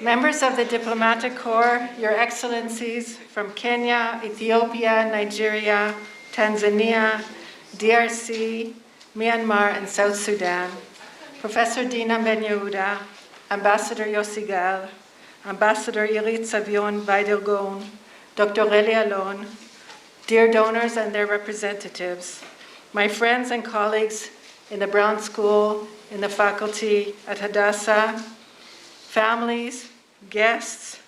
Members of the Diplomatic Corps, Your Excellencies from Kenya, Ethiopia, Nigeria, Tanzania, DRC, Myanmar, and South Sudan, Professor Dina Ben-Yehuda, Ambassador Yossi Gal, Ambassador Irit Savion Weidelgon, Dr. Reli Alon, dear donors and their representatives, my friends and colleagues in the Brown School, in the faculty at Hadassah, families, guests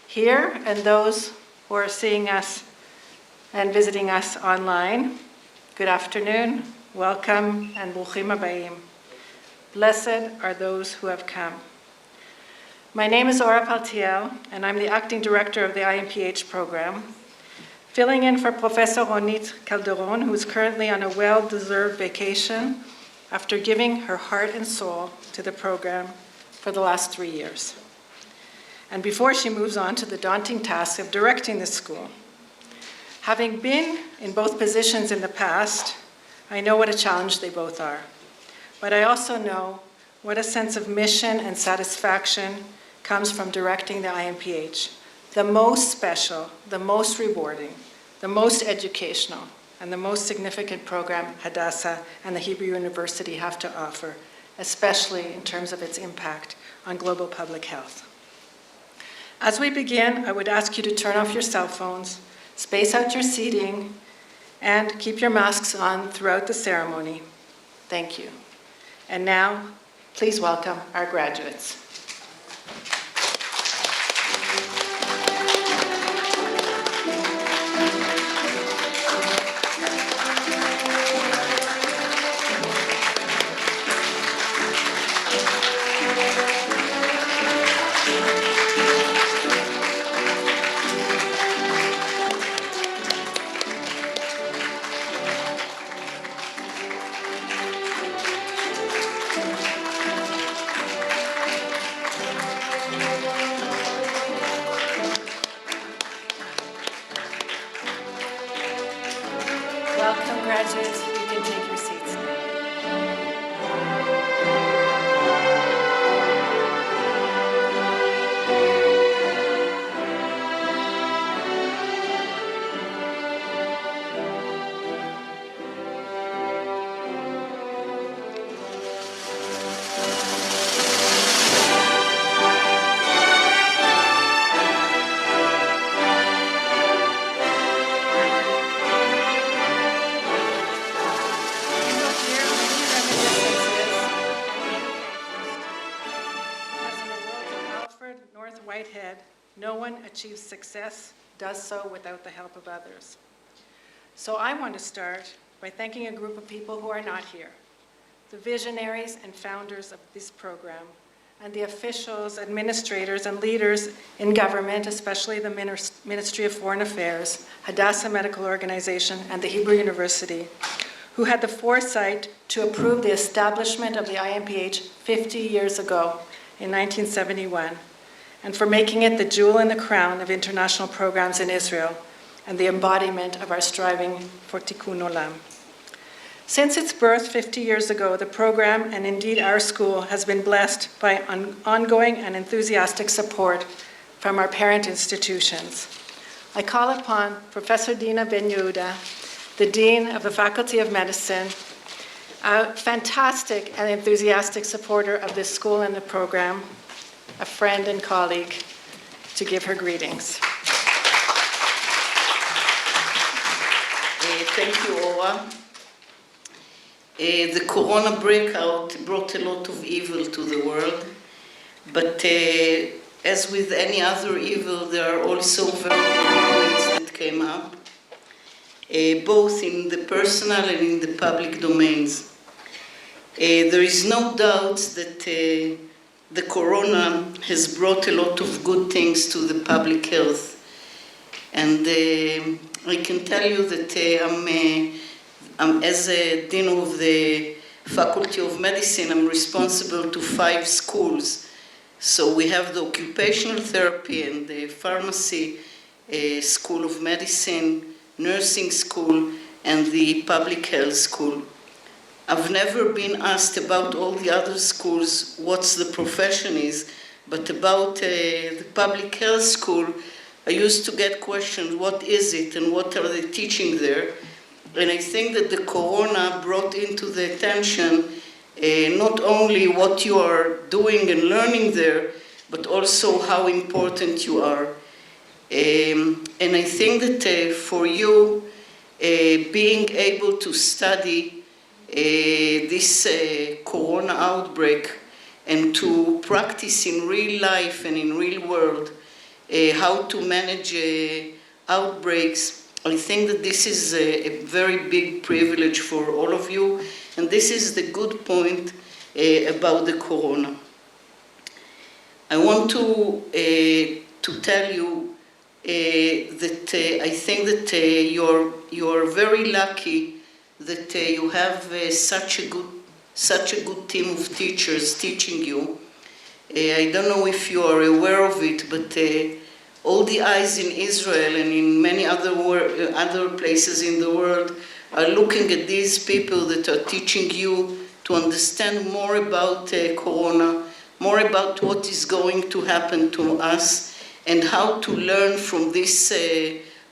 here, and those who are seeing us and visiting us online, good afternoon, welcome, and bruchim habayim. Blessed are those who have come. My name is Ora Paltiel, and I'm the acting director of the IMPH program, filling in for Professor Ronit Calderon, who is currently on a well-deserved vacation after giving her heart and soul to the program for the last 3 years. And before she moves on to the daunting task of directing the school. Having been in both positions in the past, I know what a challenge they both are. But I also know what a sense of mission and satisfaction comes from directing the IMPH, the most special, the most rewarding, the most educational, and the most significant program Hadassah and the Hebrew University have to offer, especially in terms of its impact on global public health. As we begin, I would ask you to turn off your cell phones, space out your seating, and keep your masks on throughout the ceremony. Thank you. And now, please welcome our graduates. Welcome, graduates. You can take your seats now. No one achieves success, does so without the help of others. So I want to start by thanking a group of people who are not here, the visionaries and founders of this program, and the officials, administrators, and leaders in government, especially the Ministry of Foreign Affairs, Hadassah Medical Organization, and the Hebrew University, who had the foresight to approve the establishment of the IMPH 50 years ago in 1971. And for making it the jewel in the crown of international programs in Israel and the embodiment of our striving for tikkun olam. Since its birth 50 years ago, the program, and indeed our school, has been blessed by ongoing and enthusiastic support from our parent institutions. I call upon Professor Dina Ben-Yehuda, the Dean of the Faculty of Medicine, a fantastic and enthusiastic supporter of this school and the program, a friend and colleague, to give her greetings. Thank you, Ora. The corona breakout brought a lot of evil to the world, but as with any other evil, there are also very good points that came up, both in the personal and in the public domains. There is no doubt that the corona has brought a lot of good things to the public health. And I can tell you that I'm as a dean of the Faculty of Medicine, I'm responsible to 5 schools. So we have the occupational therapy and the pharmacy school of medicine, nursing school, and the public health school. I've never been asked about all the other schools, what's the profession is, but about the public health school, I used to get questions, what is it and what are they teaching there? And I think that the corona brought into the attention not only what you are doing and learning there, but also how important you are. And I think that for you, being able to study this corona outbreak and to practice in real life and in real world how to manage outbreaks, I think that this is a very big privilege for all of you, and this is the good point about the corona. I want to tell you that I think that you're very lucky that you have such a good team of teachers teaching you. I don't know if you are aware of it, but all the eyes in Israel and in many other places in the world are looking at these people that are teaching you to understand more about corona, more about what is going to happen to us, and how to learn from this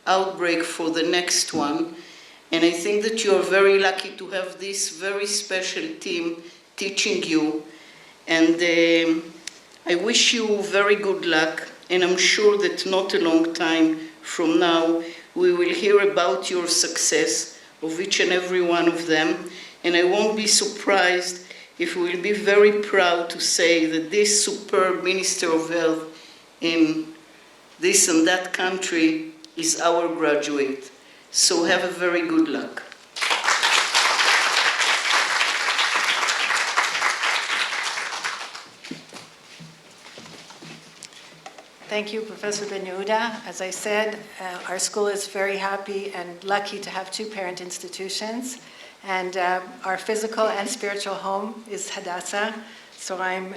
outbreak for the next one. And I think that you are very lucky to have this very special team teaching you. And I wish you very good luck. And I'm sure that not a long time from now, we will hear about your success of each and every one of them. And I won't be surprised if we will be very proud to say that this superb Minister of Health in this and that country is our graduate. So have a very good luck. Thank you, Professor Ben Yehuda. As I said, our school is very happy and lucky to have two parent institutions. And our physical and spiritual home is Hadassah. So I'm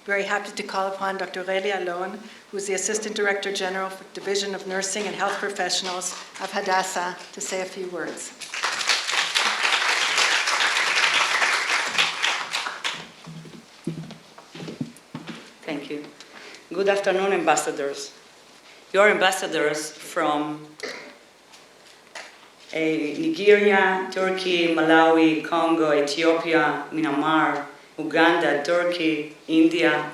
very happy to call upon Dr. Reli Alon, who's the Assistant Director General for Division of Nursing and Health Professionals of Hadassah, to say a few words. Thank you. Good afternoon, ambassadors. You are ambassadors from Nigeria, Turkey, Malawi, Congo, Ethiopia, Myanmar, Uganda, Turkey, India.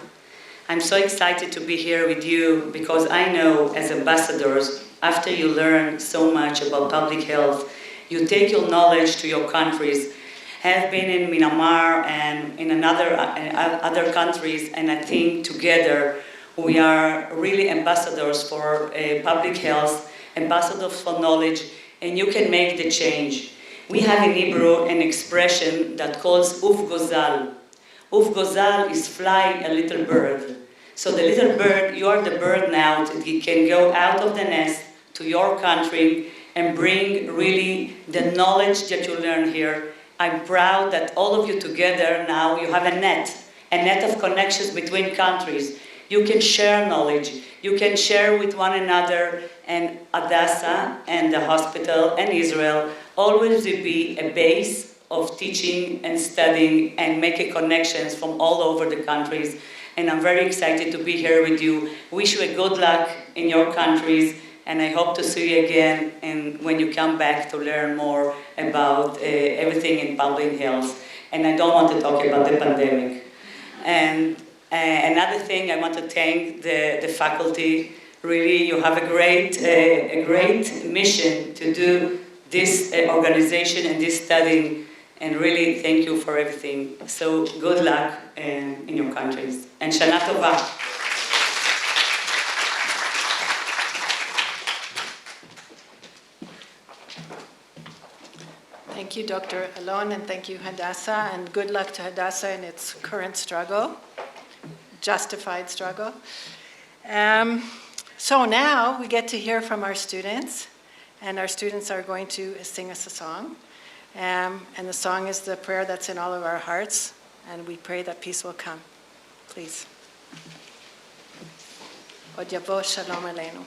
I'm so excited to be here with you because I know as ambassadors, after you learn so much about public health, you take your knowledge to your countries. I have been in Myanmar and in other countries, and I think together we are really ambassadors for public health, ambassadors for knowledge, and you can make the change. We have in Hebrew an expression that calls uf gozal. Uf gozal is fly a little bird. So the little bird, you are the bird now that you can go out of the nest to your country and bring really the knowledge that you learn here. I'm proud that all of you together now, you have a net of connections between countries. You can share knowledge. You can share with one another, and Hadassah and the hospital and Israel always will be a base of teaching and studying and making connections from all over the countries. And I'm very excited to be here with you. Wish you a good luck in your countries, and I hope to see you again and when you come back to learn more about everything in public health. And I don't want to talk about the pandemic. And another thing, I want to thank the faculty. Really, you have a great mission to do this organization and this studying, and really thank you for everything. So good luck in your countries. And Shana Tova. Thank you, Dr. Alon, and thank you, Hadassah, and good luck to Hadassah in its current struggle, justified struggle. So now we get to hear from our students, and our students are going to sing us a song. And the song is the prayer that's in all of our hearts, and we pray that peace will come. Please. Od yavo shalom aleinu.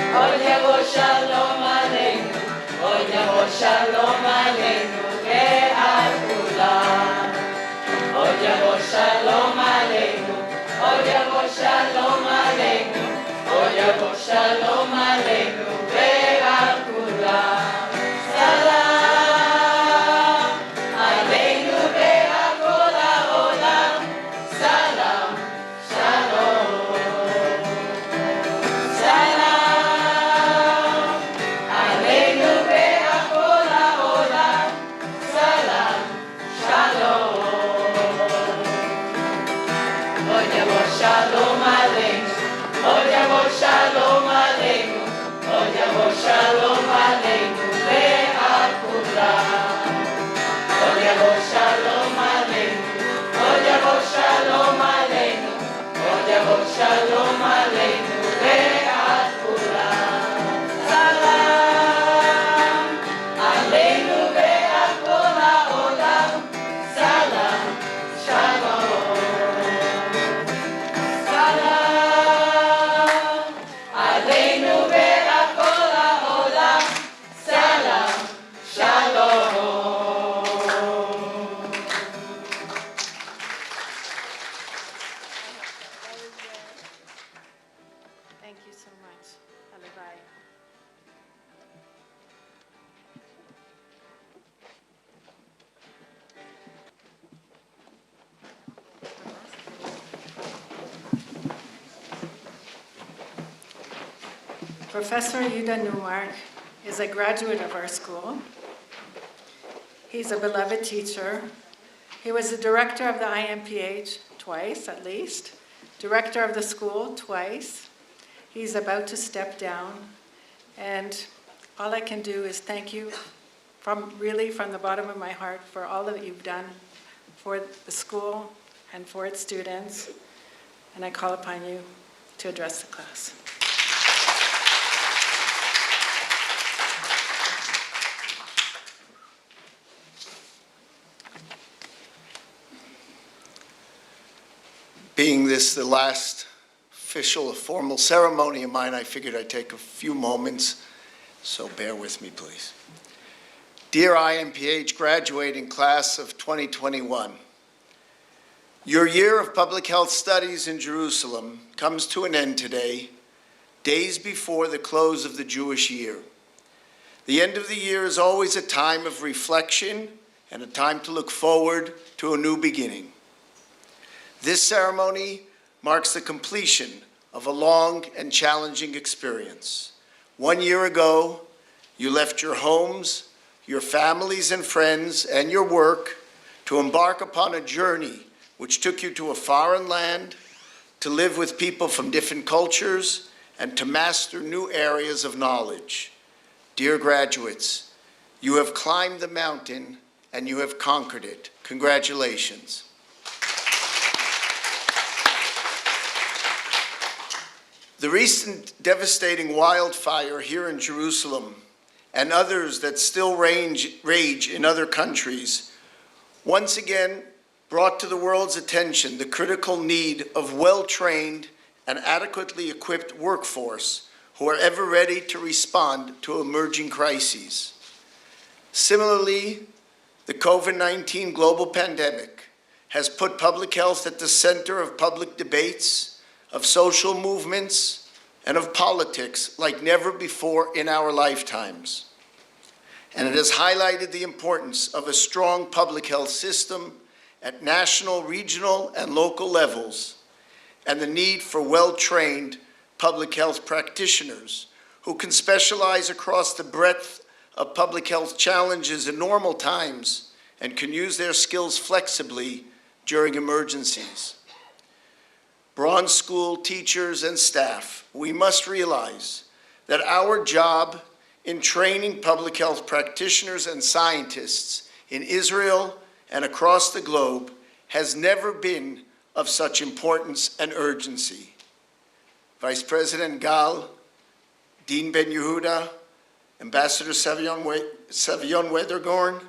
Od yavo shalom aleinu, od yavo shalom aleinu ve'al kulam. Od yavo shalom aleinu, od yavo shalom aleinu, od yavo shalom aleinu ve'al kulam. Salam aleinu ve'al kol ha'olam. Salam, shalom. Salam aleinu ve'al kol ha'olam. Salam, shalom. Od yavo shalom aleinu, od yavo shalom aleinu, od yavo shalom aleinu ve'al kulam. Od yavo shalom aleinu, od yavo shalom aleinu, od yavo shalom aleinu ve'al kulam. Salam aleinu ve'al kol ha'olam. Salam, shalom. Salam aleinu ve'al kol ha'olam. Salam, shalom. Thank you so much. Hallelujah. Professor Yuda Newmark is a graduate of our school. He's a beloved teacher. He was the director of the IMPH twice, at least, director of the school twice. He's about to step down, and all I can do is thank you from the bottom of my heart for all that you've done for the school and for its students, and I call upon you to address the class. Being this the last official formal ceremony of mine, I figured I'd take a few moments, so bear with me, please. Dear IMPH graduating class of 2021, your year of public health studies in Jerusalem comes to an end today, days before the close of the Jewish year. The end of the year is always a time of reflection and a time to look forward to a new beginning. This ceremony marks the completion of a long and challenging experience. 1 year ago, you left your homes, your families and friends, and your work to embark upon a journey which took you to a foreign land, to live with people from different cultures, and to master new areas of knowledge. Dear graduates, you have climbed the mountain and you have conquered it. Congratulations. The recent devastating wildfire here in Jerusalem and others that still rage in other countries once again brought to the world's attention the critical need of well-trained and adequately equipped workforce who are ever ready to respond to emerging crises. Similarly, the COVID-19 global pandemic has put public health at the center of public debates, of social movements, and of politics like never before in our lifetimes. And it has highlighted the importance of a strong public health system at national, regional, and local levels, and the need for well-trained public health practitioners who can specialize across the breadth of public health challenges in normal times and can use their skills flexibly during emergencies. Bronze School teachers and staff, we must realize that our job in training public health practitioners and scientists in Israel and across the globe has never been of such importance and urgency. Vice President Gal, Dean Ben Yehuda, Ambassador Savion Weddergorn,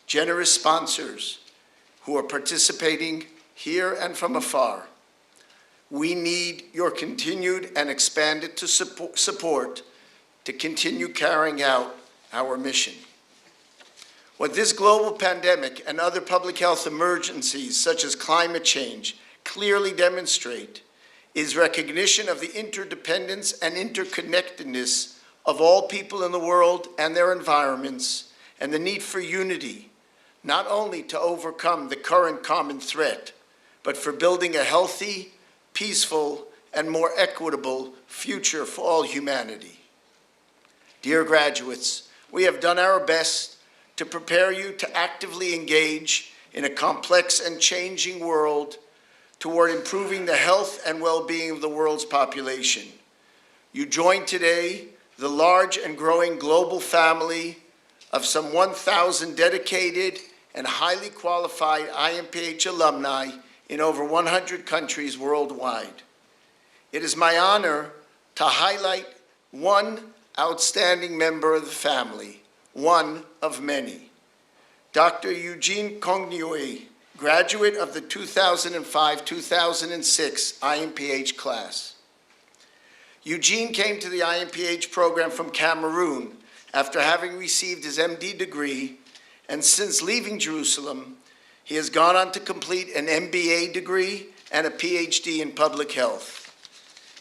generous sponsors who are participating here and from afar. We need your continued and expanded support to continue carrying out our mission. What this global pandemic and other public health emergencies, such as climate change, clearly demonstrate is recognition of the interdependence and interconnectedness of all people in the world and their environments, and the need for unity, not only to overcome the current common threat, but for building a healthy, peaceful, and more equitable future for all humanity. Dear graduates, we have done our best to prepare you to actively engage in a complex and changing world toward improving the health and well-being of the world's population. You join today the large and growing global family of some 1,000 dedicated and highly qualified IMPH alumni in over 100 countries worldwide. It is my honor to highlight one outstanding member of the family, one of many. Dr. Eugene Kongnue, graduate of the 2005-2006 IMPH class. Eugene came to the IMPH program from Cameroon after having received his MD degree, and since leaving Jerusalem, he has gone on to complete an MBA degree and a PhD in public health.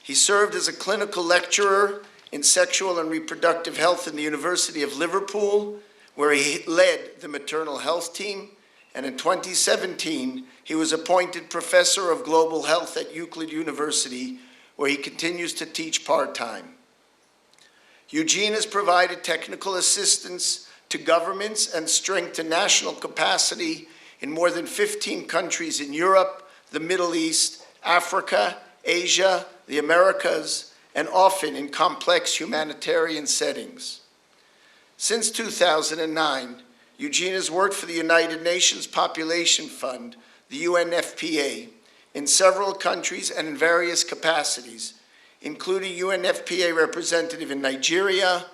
He served as a clinical lecturer in sexual and reproductive health in the University of Liverpool, where he led the maternal health team, and in 2017, he was appointed Professor of Global Health at Euclid University, where he continues to teach part-time. Eugene has provided technical assistance to governments and strengthened national capacity in more than 15 countries in Europe, the Middle East, Africa, Asia, the Americas, and often in complex humanitarian settings. Since 2009, Eugene has worked for the United Nations Population Fund, the UNFPA, in several countries and in various capacities, including UNFPA representative in Nigeria,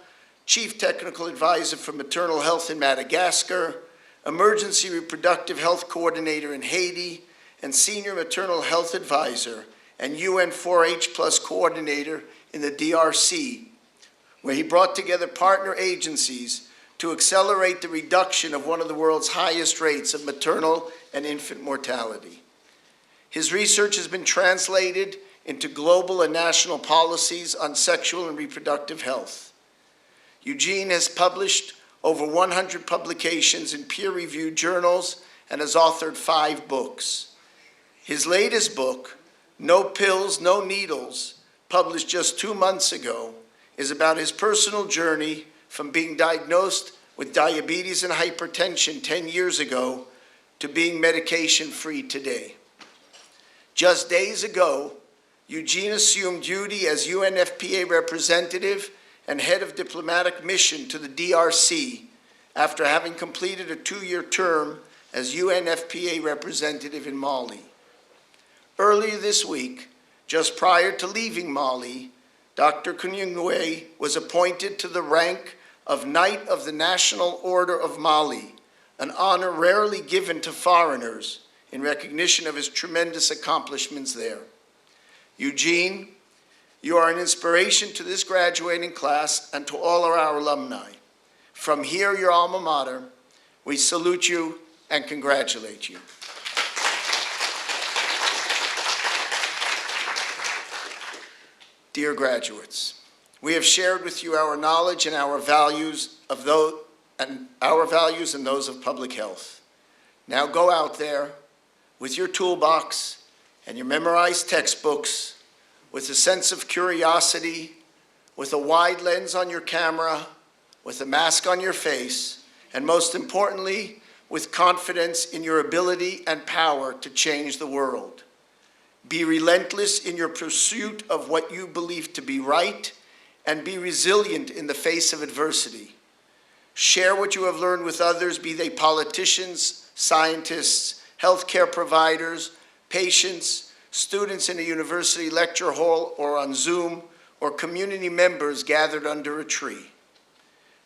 Chief Technical Advisor for Maternal Health in Madagascar, Emergency Reproductive Health Coordinator in Haiti, and Senior Maternal Health Advisor and UN 4H+ Coordinator in the DRC, where he brought together partner agencies to accelerate the reduction of one of the world's highest rates of maternal and infant mortality. His research has been translated into global and national policies on sexual and reproductive health. Eugene has published over 100 publications in peer-reviewed journals and has authored 5 books. His latest book, No Pills, No Needles, published just 2 months ago, is about his personal journey from being diagnosed with diabetes and hypertension 10 years ago to being medication-free today. Just days ago, Eugene assumed duty as UNFPA representative and head of diplomatic mission to the DRC after having completed a 2-year term as UNFPA representative in Mali. Earlier this week, just prior to leaving Mali, Dr. Kongnue was appointed to the rank of Knight of the National Order of Mali, an honor rarely given to foreigners in recognition of his tremendous accomplishments there. Eugene, you are an inspiration to this graduating class and to all of our alumni. From here, your alma mater, we salute you and congratulate you. Dear graduates, we have shared with you our knowledge and our values and those of public health. Now go out there with your toolbox and your memorized textbooks, with a sense of curiosity, with a wide lens on your camera, with a mask on your face, and most importantly, with confidence in your ability and power to change the world. Be relentless in your pursuit of what you believe to be right, and be resilient in the face of adversity. Share what you have learned with others, be they politicians, scientists, healthcare providers, patients, students in a university lecture hall or on Zoom, or community members gathered under a tree.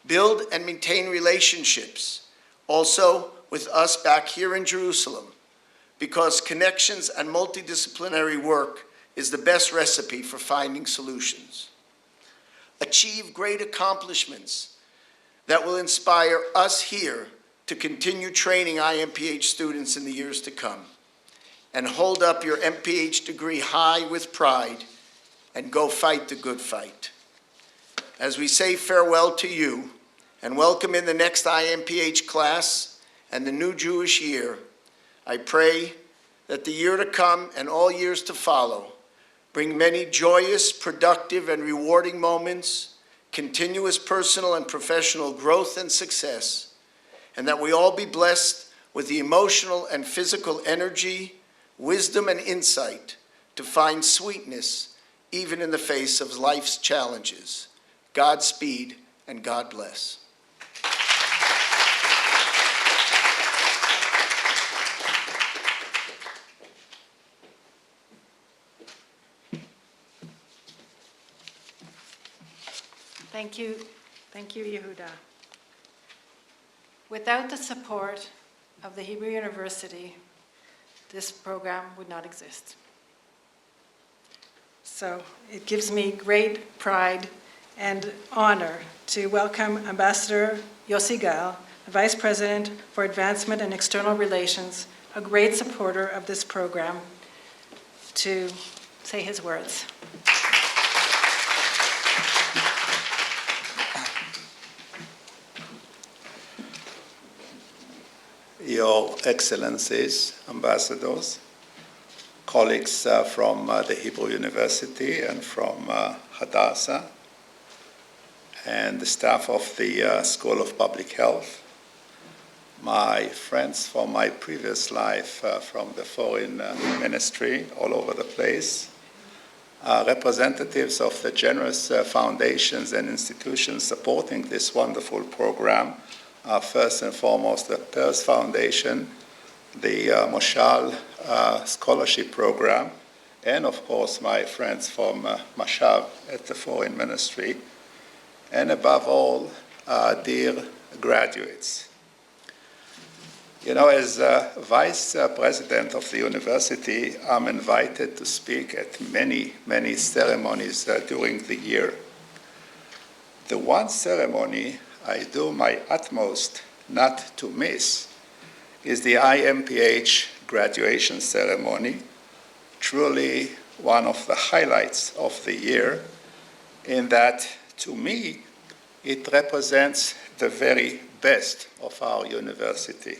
Build and maintain relationships, also with us back here in Jerusalem, because connections and multidisciplinary work is the best recipe for finding solutions. achieve great accomplishments that will inspire us here to continue training IMPH students in the years to come. And hold up your MPH degree high with pride and go fight the good fight. As we say farewell to you and welcome in the next IMPH class and the new Jewish year, I pray that the year to come and all years to follow bring many joyous, productive, and rewarding moments, continuous personal and professional growth and success, and that we all be blessed with the emotional and physical energy, wisdom, and insight to find sweetness even in the face of life's challenges. Godspeed and God bless. Thank you, Yehuda. Without the support of the Hebrew University, this program would not exist. So it gives me great pride and honor to welcome Ambassador Yossi Gal, Vice President for Advancement and External Relations, a great supporter of this program, to say his words. Your Excellencies, ambassadors, colleagues from the Hebrew University and from Hadassah, and the staff of the School of Public Health, my friends from my previous life from the foreign ministry all over the place, representatives of the generous foundations and institutions supporting this wonderful program, first and foremost the Peirce Foundation, the Moshal Scholarship Program, and of course my friends from Mashav at the Foreign Ministry, and above all, dear graduates. You know, as Vice President of the university, I'm invited to speak at many, many ceremonies during the year. The one ceremony I do my utmost not to miss is the IMPH graduation ceremony, truly one of the highlights of the year, in that, to me, it represents the very best of our university.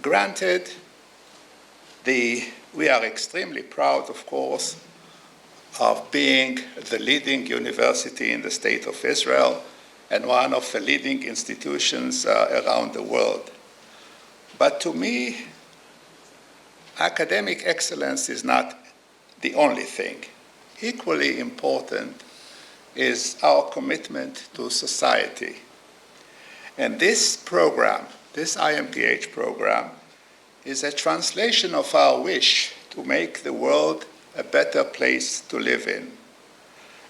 Granted, we are extremely proud, of course, of being the leading university in the state of Israel and one of the leading institutions around the world. But to me, academic excellence is not the only thing. Equally important is our commitment to society. And this program, this IMPH program, is a translation of our wish to make the world a better place to live in,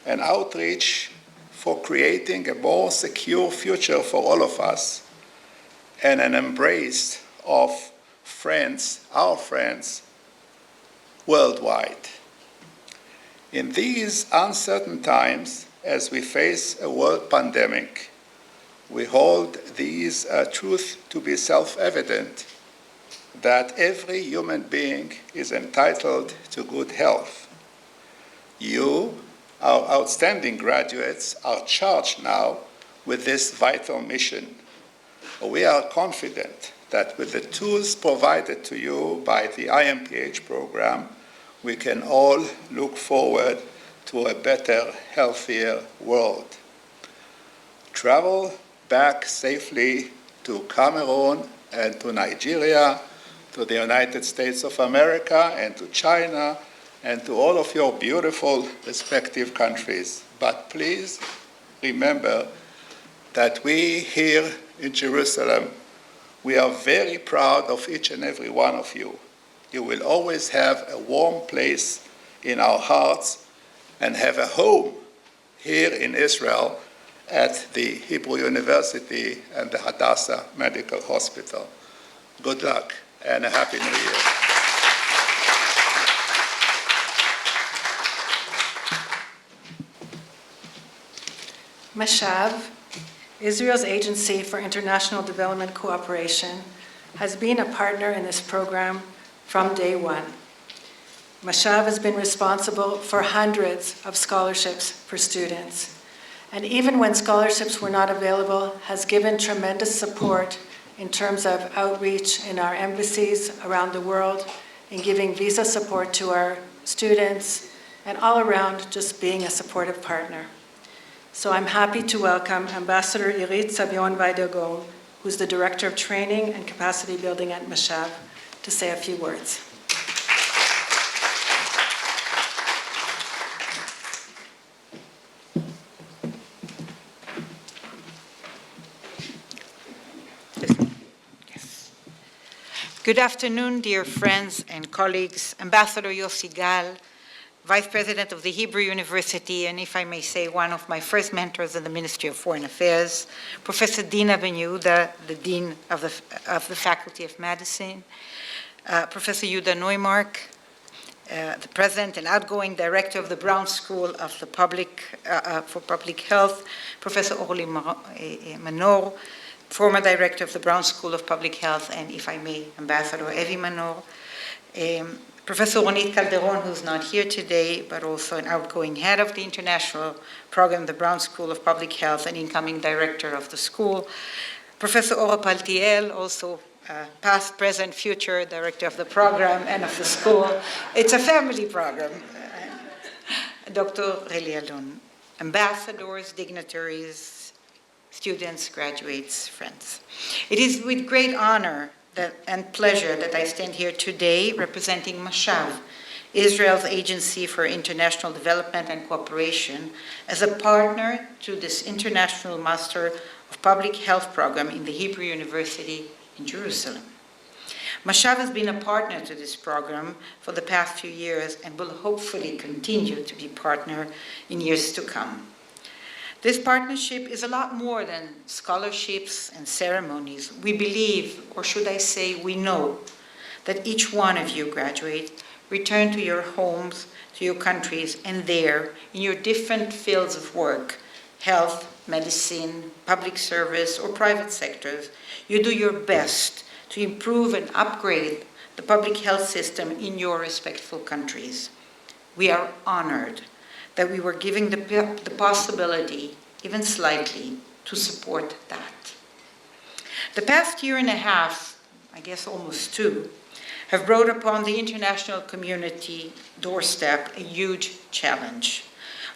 an outreach for creating a more secure future for all of us, and an embrace of friends, our friends, worldwide. In these uncertain times, as we face a world pandemic, we hold these truths to be self-evident, that every human being is entitled to good health. You, our outstanding graduates, are charged now with this vital mission. We are confident that with the tools provided to you by the IMPH program, we can all look forward to a better, healthier world. Travel back safely to Cameroon and to Nigeria, to the United States of America and to China, and to all of your beautiful respective countries. But please remember that we here in Jerusalem, we are very proud of each and every one of you. You will always have a warm place in our hearts and have a home here in Israel at the Hebrew University and the Hadassah Medical Hospital. Good luck and a Happy New Year. Mashav, Israel's Agency for International Development Cooperation, has been a partner in this program from day one. Mashav has been responsible for hundreds of scholarships for students, and even when scholarships were not available, has given tremendous support in terms of outreach in our embassies around the world, in giving visa support to our students, and all around just being a supportive partner. So I'm happy to welcome Ambassador Irit Savion-Weidegon, who's the Director of Training and Capacity Building at Mashav, to say a few words. Good afternoon, dear friends and colleagues. Ambassador Yossi Gal, Vice President of the Hebrew University, and if I may say, one of my first mentors in the Ministry of Foreign Affairs, Professor Dina Ben Yehuda, the Dean of the Faculty of Medicine, Professor Yehuda Neumark, the President and outgoing Director of the Brown School of the for Public Health, Professor Orly Manor, former Director of the Brown School of Public Health, and if I may, Ambassador Evi Manor, Professor Ronit Calderon, who's not here today, but also an outgoing head of the international program, the Brown School of Public Health, and incoming director of the school, Professor Ora Paltiel, also past, present, future director of the program and of the school. It's a family program. Dr. Reli Alon, ambassadors, dignitaries, students, graduates, friends. It is with great honor and pleasure that I stand here today representing Mashav, Israel's Agency for International Development and Cooperation, as a partner to this International Master of Public Health program in the Hebrew University in Jerusalem. Mashav has been a partner to this program for the past few years and will hopefully continue to be partner in years to come. This partnership is a lot more than scholarships and ceremonies. We believe, or should I say we know, that each one of you graduates return to your homes, to your countries, and there, in your different fields of work, health, medicine, public service, or private sectors, you do your best to improve and upgrade the public health system in your respectful countries. We are honored that we were given the possibility, even slightly, to support that. The past year and a half, I guess almost two, have brought upon the international community doorstep a huge challenge,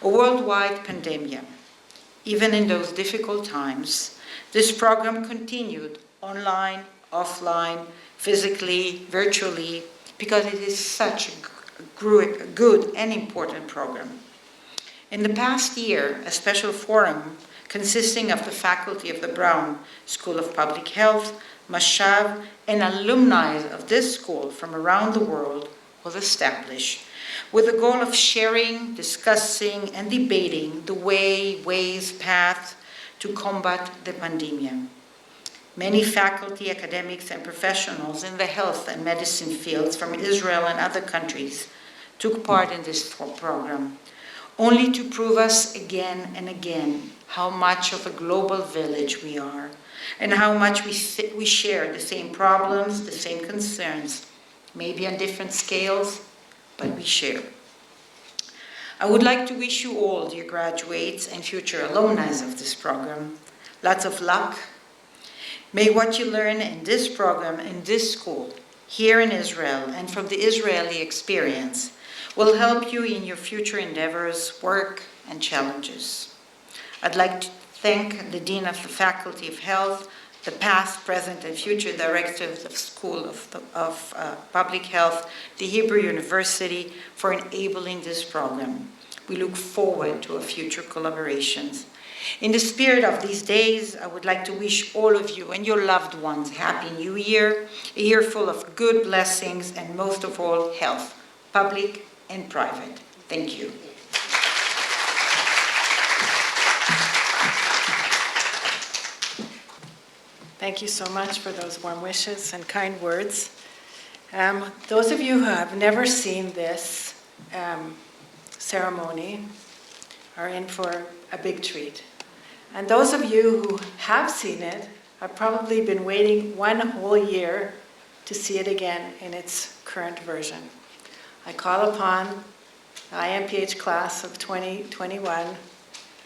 a worldwide pandemic. Even in those difficult times, this program continued online, offline, physically, virtually, because it is such a good and important program. In the past year, a special forum consisting of the faculty of the Brown School of Public Health, Mashav, and alumni of this school from around the world was established with the goal of sharing, discussing, and debating the ways, paths to combat the pandemic. Many faculty, academics, and professionals in the health and medicine fields from Israel and other countries took part in this program, only to prove us again and again how much of a global village we are, and how much we share the same problems, the same concerns, maybe on different scales, but we share. I would like to wish you all, dear graduates and future alumni of this program, lots of luck. May what you learn in this program, in this school, here in Israel, and from the Israeli experience, will help you in your future endeavors, work, and challenges. I'd like to thank the Dean of the Faculty of Health, the past, present, and future directors of the School of Public Health, the Hebrew University, for enabling this program. We look forward to our future collaborations. In the spirit of these days, I would like to wish all of you and your loved ones Happy New Year, a year full of good blessings, and most of all, health, public and private. Thank you. Thank you so much for those warm wishes and kind words. Those of you who have never seen this ceremony are in for a big treat. And those of you who have seen it have probably been waiting one whole year to see it again in its current version. I call upon the IMPH class of 2021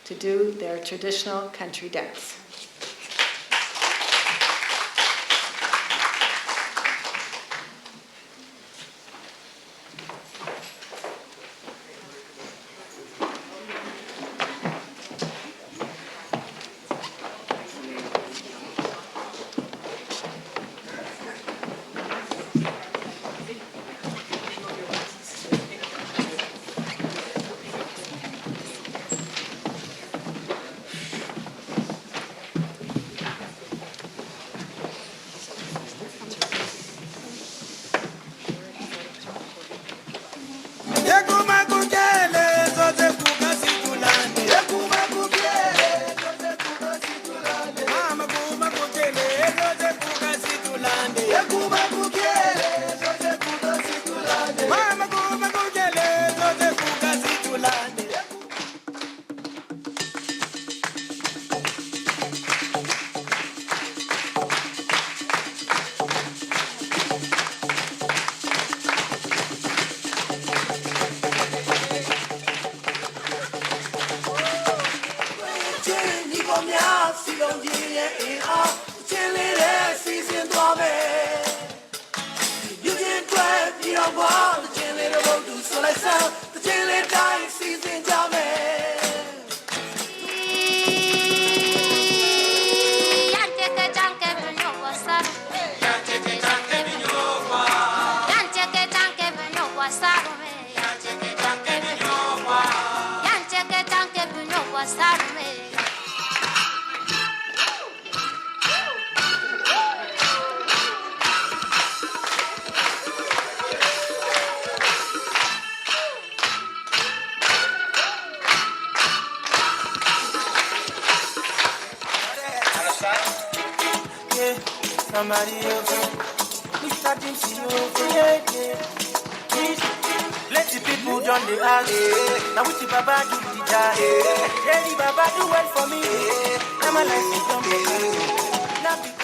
to do their traditional country dance. Somebody else, Mr. Dempsey, yeah, yeah. Let the people join the act. Now with the Baba do the jazz. Yeah, the Baba do well for me. Now my life is done for now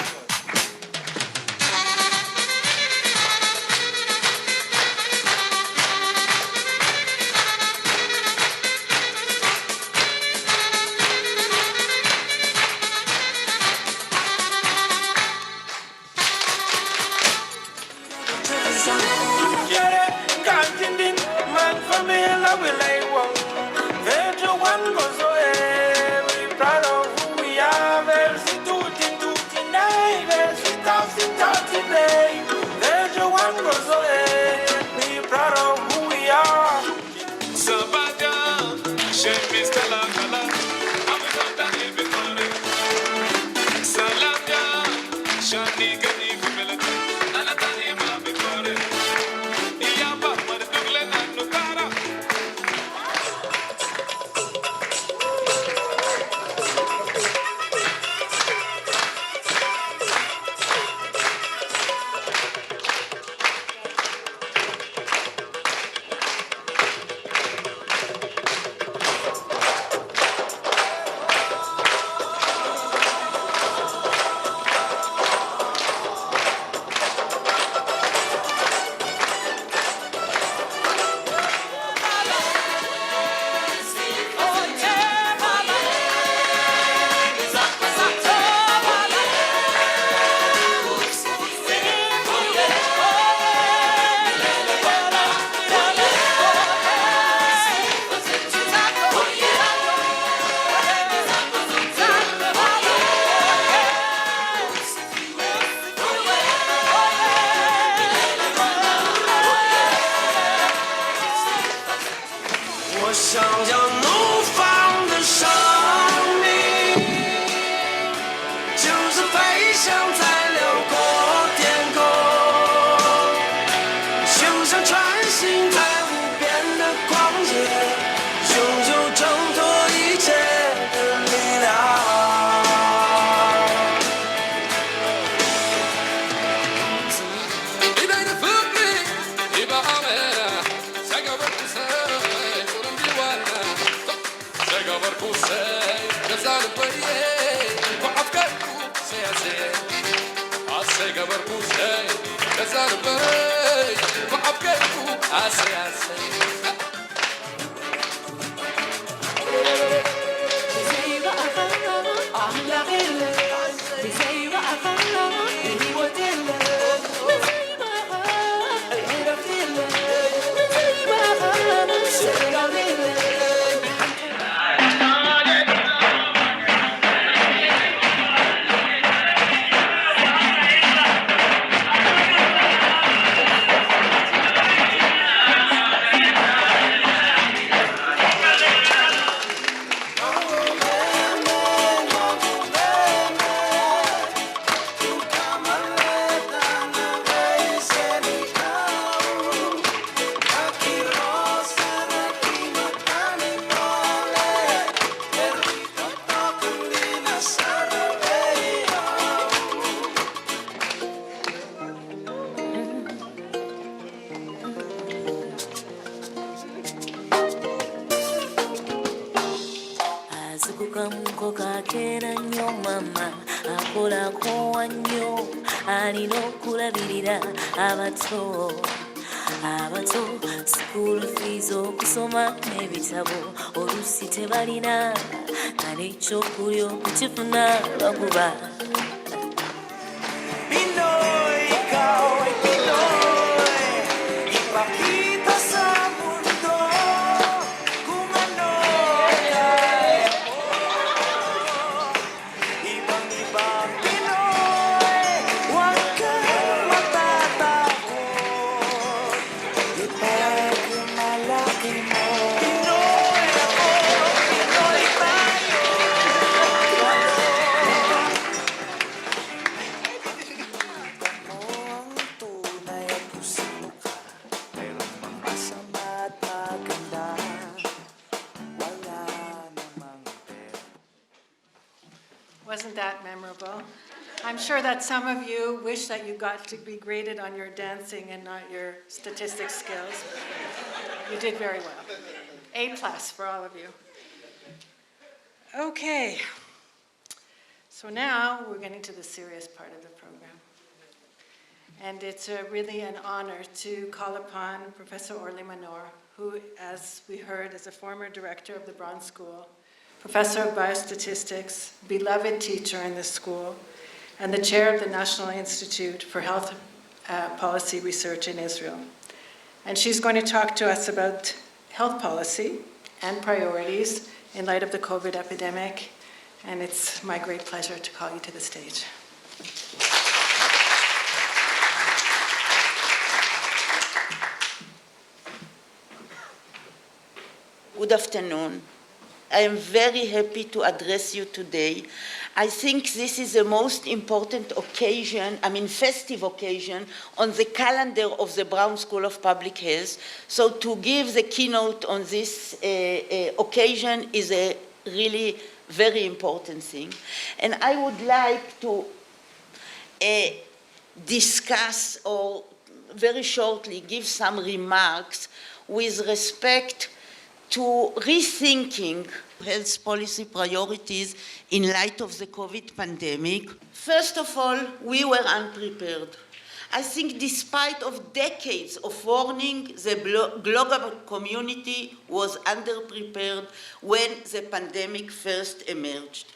because Kamuko kakera nnyo mama akolako wannyo alina okulabirira abato school fees okusoma n'ebitabo oluusi tebalina n'ekyokulya okukifuna bakuba Wasn't that memorable? I'm sure that some of you wish that you got to be graded on your dancing and not your statistics skills. You did very well. A+ for all of you. Okay. So now we're getting to the serious part of the program. And it's really an honor to call upon Professor Orly Manor, who, as we heard, is a former director of the Braun School, professor of biostatistics, beloved teacher in this school, and the chair of the National Institute for Health Policy Research in Israel. And she's going to talk to us about health policy and priorities in light of the COVID epidemic. And it's my great pleasure to call you to the stage. Good afternoon. I am very happy to address you today. I think this is the most important occasion, festive occasion, on the calendar of the Braun School of Public Health. So to give the keynote on this occasion is a really very important thing. And I would like to discuss or very shortly give some remarks with respect to rethinking health policy priorities in light of the COVID pandemic. First of all, we were unprepared. I think despite of decades of warning, the global community was underprepared when the pandemic first emerged.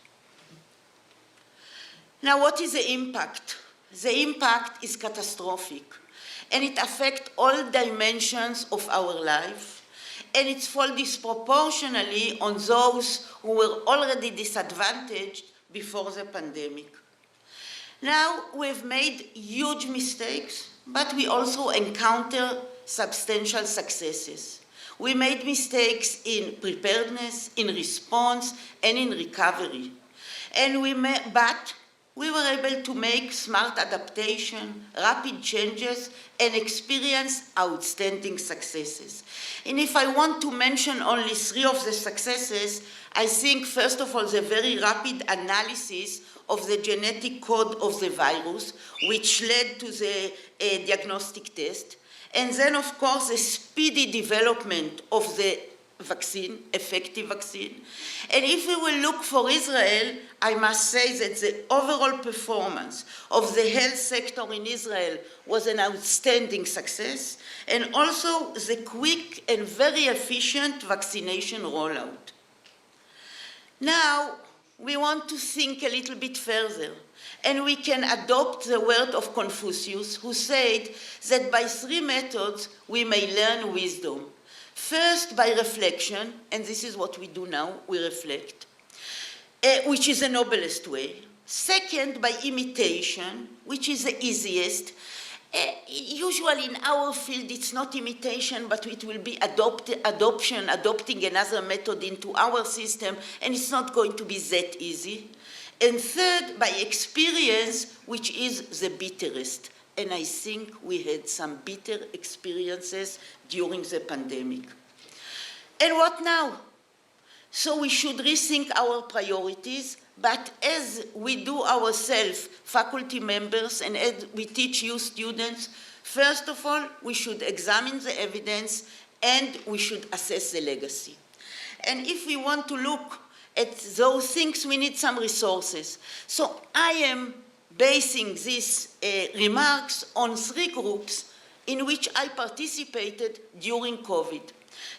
Now, what is the impact? The impact is catastrophic, and it affects all dimensions of our life. And it falls disproportionately on those who were already disadvantaged before the pandemic. Now, we've made huge mistakes, but we also encounter substantial successes. We made mistakes in preparedness, in response, and in recovery. But we were able to make smart adaptation, rapid changes, and experience outstanding successes. And if I want to mention only 3 of the successes, I think, first of all, the very rapid analysis of the genetic code of the virus, which led to the diagnostic test. And then, of course, the speedy development of the vaccine, effective vaccine. And if we will look for Israel, I must say that the overall performance of the health sector in Israel was an outstanding success, and also the quick and very efficient vaccination rollout. Now, we want to think a little bit further, and we can adopt the word of Confucius, who said that by three methods we may learn wisdom. First, by reflection, and this is what we do now, we reflect, which is the noblest way. Second, by imitation, which is the easiest. Usually in our field it's not imitation, but it will be adopting another method into our system, and it's not going to be that easy. And third, by experience, which is the bitterest. And I think we had some bitter experiences during the pandemic. And what now? So we should rethink our priorities, but as we do ourselves, faculty members, and as we teach you students, first of all, we should examine the evidence and we should assess the legacy. And if we want to look at those things, we need some resources. So I am basing these remarks on three groups in which I participated during COVID.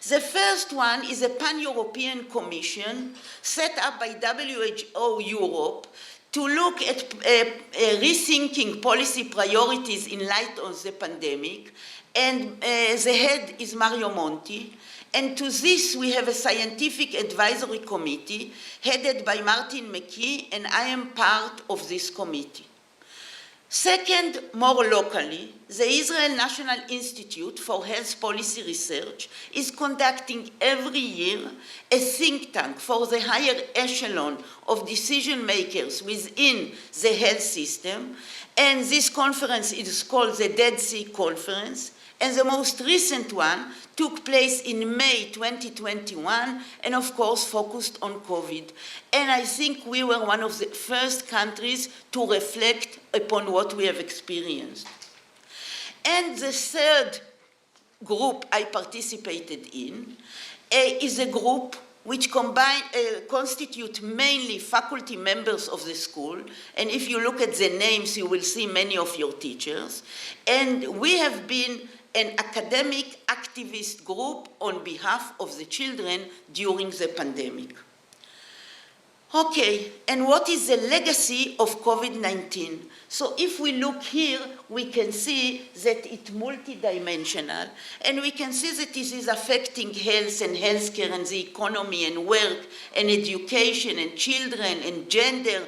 The first one is a pan-European commission set up by WHO Europe to look at rethinking policy priorities in light of the pandemic, and the head is Mario Monti. And to this, we have a scientific advisory committee headed by Martin McKee, and I am part of this committee. Second, more locally, the Israel National Institute for Health Policy Research is conducting every year a think tank for the higher echelon of decision makers within the health system, and this conference is called the Dead Sea Conference, and the most recent one took place in May 2021, and of course focused on COVID. And I think we were one of the first countries to reflect upon what we have experienced. And the third group I participated in is a group which constitute mainly faculty members of the school. And if you look at the names, you will see many of your teachers. And we have been an academic activist group on behalf of the children during the pandemic. Okay, and what is the legacy of COVID-19? So if we look here, we can see that it's multidimensional, and we can see that this is affecting health and healthcare and the economy and work and education and children and gender,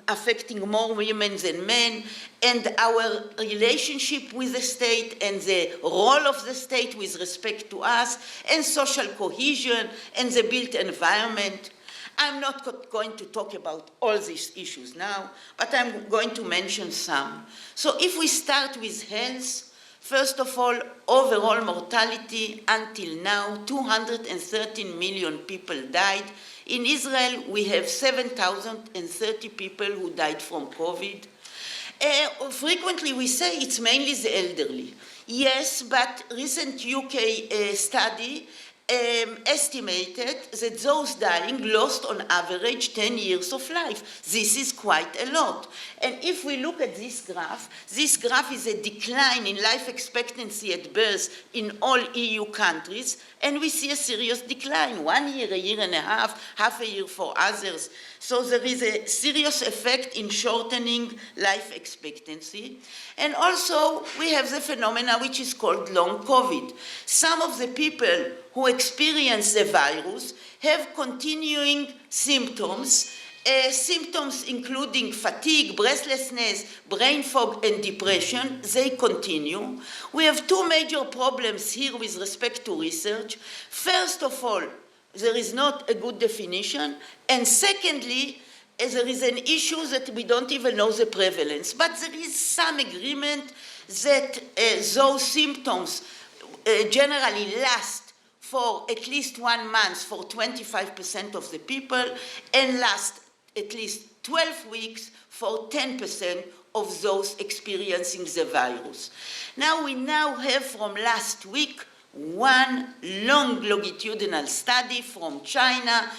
affecting more women than men, and our relationship with the state and the role of the state with respect to us, and social cohesion and the built environment. I'm not going to talk about all these issues now, but I'm going to mention some. So if we start with health, first of all, overall mortality until now, 213 million people died. In Israel, we have 7,030 people who died from COVID. Frequently we say it's mainly the elderly. Yes, but recent UK study estimated that those dying lost on average 10 years of life. This is quite a lot. And if we look at this graph is a decline in life expectancy at birth in all EU countries, and we see a serious decline, 1 year, a year and a half a year for others. So there is a serious effect in shortening life expectancy. And also we have the phenomena which is called long COVID. Some of the people who experience the virus have continuing symptoms, symptoms including fatigue, breathlessness, brain fog, and depression. They continue. We have two major problems here with respect to research. First of all, there is not a good definition, and secondly, there is an issue that we don't even know the prevalence, but there is some agreement that those symptoms generally last for at least 1 month for 25% of the people, and last at least 12 weeks for 10% of those experiencing the virus. Now we have from last week one long longitudinal study from China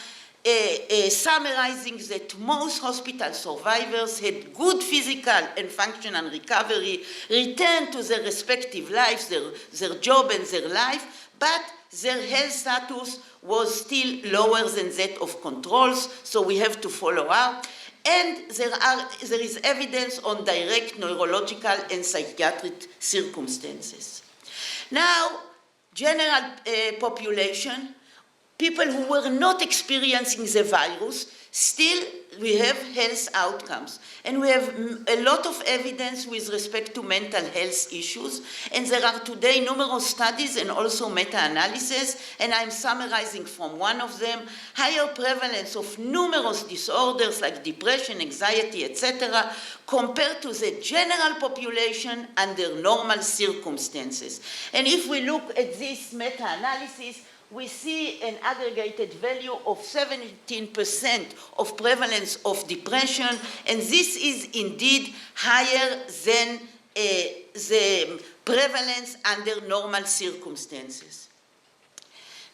summarizing that most hospital survivors had good physical and functional recovery, returned to their respective lives, their job and their life, but their health status was still lower than that of controls, so we have to follow up. And there is evidence on direct neurological and psychiatric circumstances. Now, general population, people who were not experiencing the virus, still we have health outcomes. And we have a lot of evidence with respect to mental health issues. And there are today numerous studies and also meta-analysis. And I'm summarizing from one of them, higher prevalence of numerous disorders like depression, anxiety, etc., compared to the general population under normal circumstances. And if we look at this meta-analysis, we see an aggregated value of 17% of prevalence of depression, and this is indeed higher than the prevalence under normal circumstances.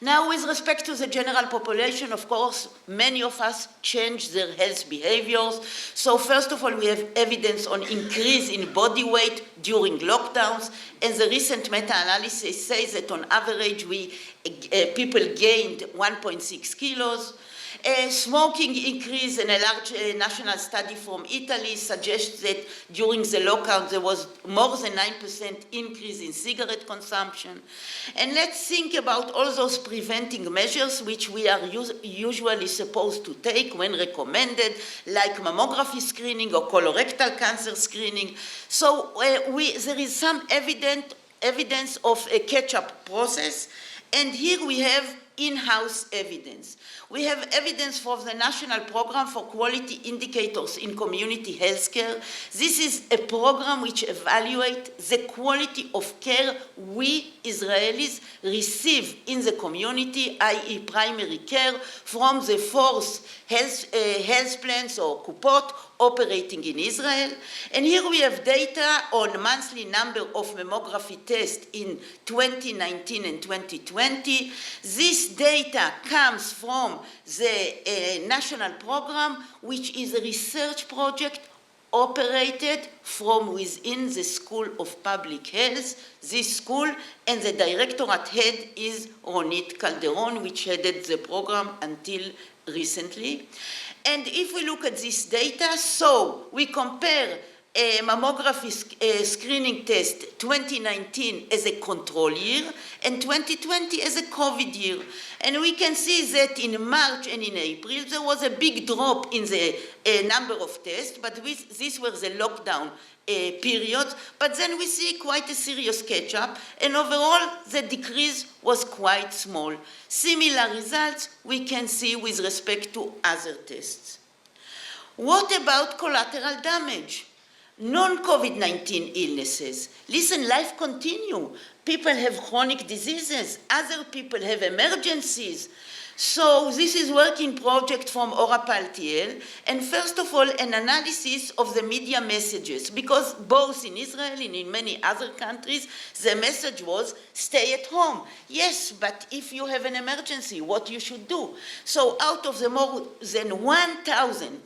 Now, with respect to the general population, of course, many of us change their health behaviors. So first of all, we have evidence on increase in body weight during lockdowns, and the recent meta-analysis says that on average, people gained 1.6 kilos. Smoking increase, and a large national study from Italy suggests that during the lockdown there was more than 9% increase in cigarette consumption. And let's think about all those preventing measures which we are usually supposed to take when recommended, like mammography screening or colorectal cancer screening. So there is some evidence of a catch-up process, and here we have in-house evidence. We have evidence for the National Program for Quality Indicators in Community Healthcare. This is a program which evaluates the quality of care we Israelis receive in the community, i.e. primary care, from the fourth health plans or kupot operating in Israel. And here we have data on monthly number of mammography tests in 2019 and 2020. This data comes from the national program, which is a research project operated from within the School of Public Health, this school, and the directorate head is Ronit Calderon, which headed the program until recently. And if we look at this data, so we compare a mammography screening test 2019 as a control year and 2020 as a COVID year. And we can see that in March and in April, there was a big drop in the number of tests, but these were the lockdown periods. But then we see quite a serious catch-up, and overall, the decrease was quite small. Similar results we can see with respect to other tests. What about collateral damage? Non-COVID-19 illnesses. Listen, life continues. People have chronic diseases. Other people have emergencies. So this is working project from Ora Paltiel. And first of all, an analysis of the media messages, because both in Israel and in many other countries, the message was stay at home. Yes, but if you have an emergency, what you should do? So out of the more than 1,000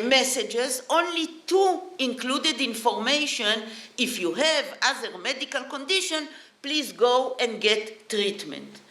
messages, only 2 included information: if you have other medical condition, please go and get treatment.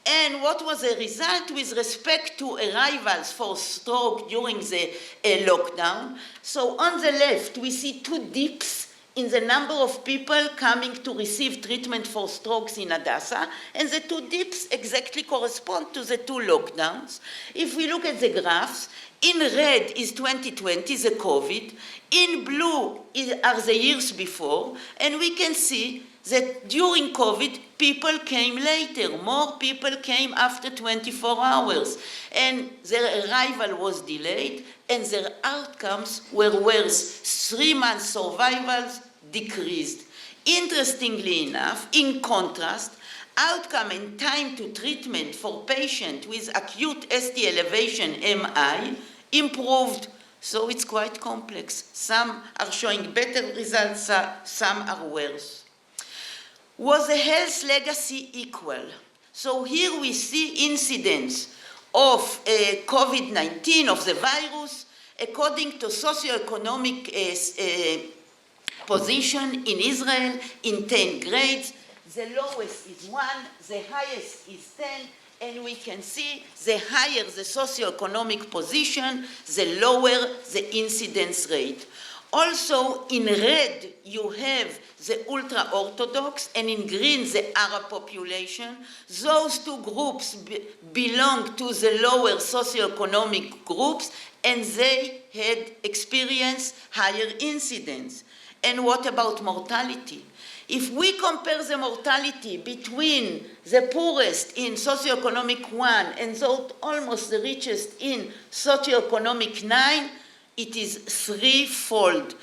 And what was the result with respect to arrivals for stroke during the lockdown? So on the left, we see 2 dips in the number of people coming to receive treatment for strokes in Hadassah, and the 2 dips exactly correspond to the 2 lockdowns. If we look at the graphs, in red is 2020, the COVID. In blue are the years before, and we can see that during COVID, people came later. More people came after 24 hours, and their arrival was delayed, and their outcomes were worse. 3-month survivals decreased. Interestingly enough, in contrast, outcome and time to treatment for patients with acute ST elevation MI improved. So it's quite complex. Some are showing better results, some are worse. Was a health legacy equal? So here we see incidence of COVID-19, of the virus, according to socioeconomic position in Israel in 10 grades. The lowest is 1, the highest is 10, and we can see the higher the socioeconomic position, the lower the incidence rate. Also, in red, you have the ultra-Orthodox, and in green, the Arab population. Those two groups belong to the lower socioeconomic groups, and they had experienced higher incidence. And what about mortality? If we compare the mortality between the poorest in socioeconomic 1 and those almost the richest in socioeconomic 9, it is threefold.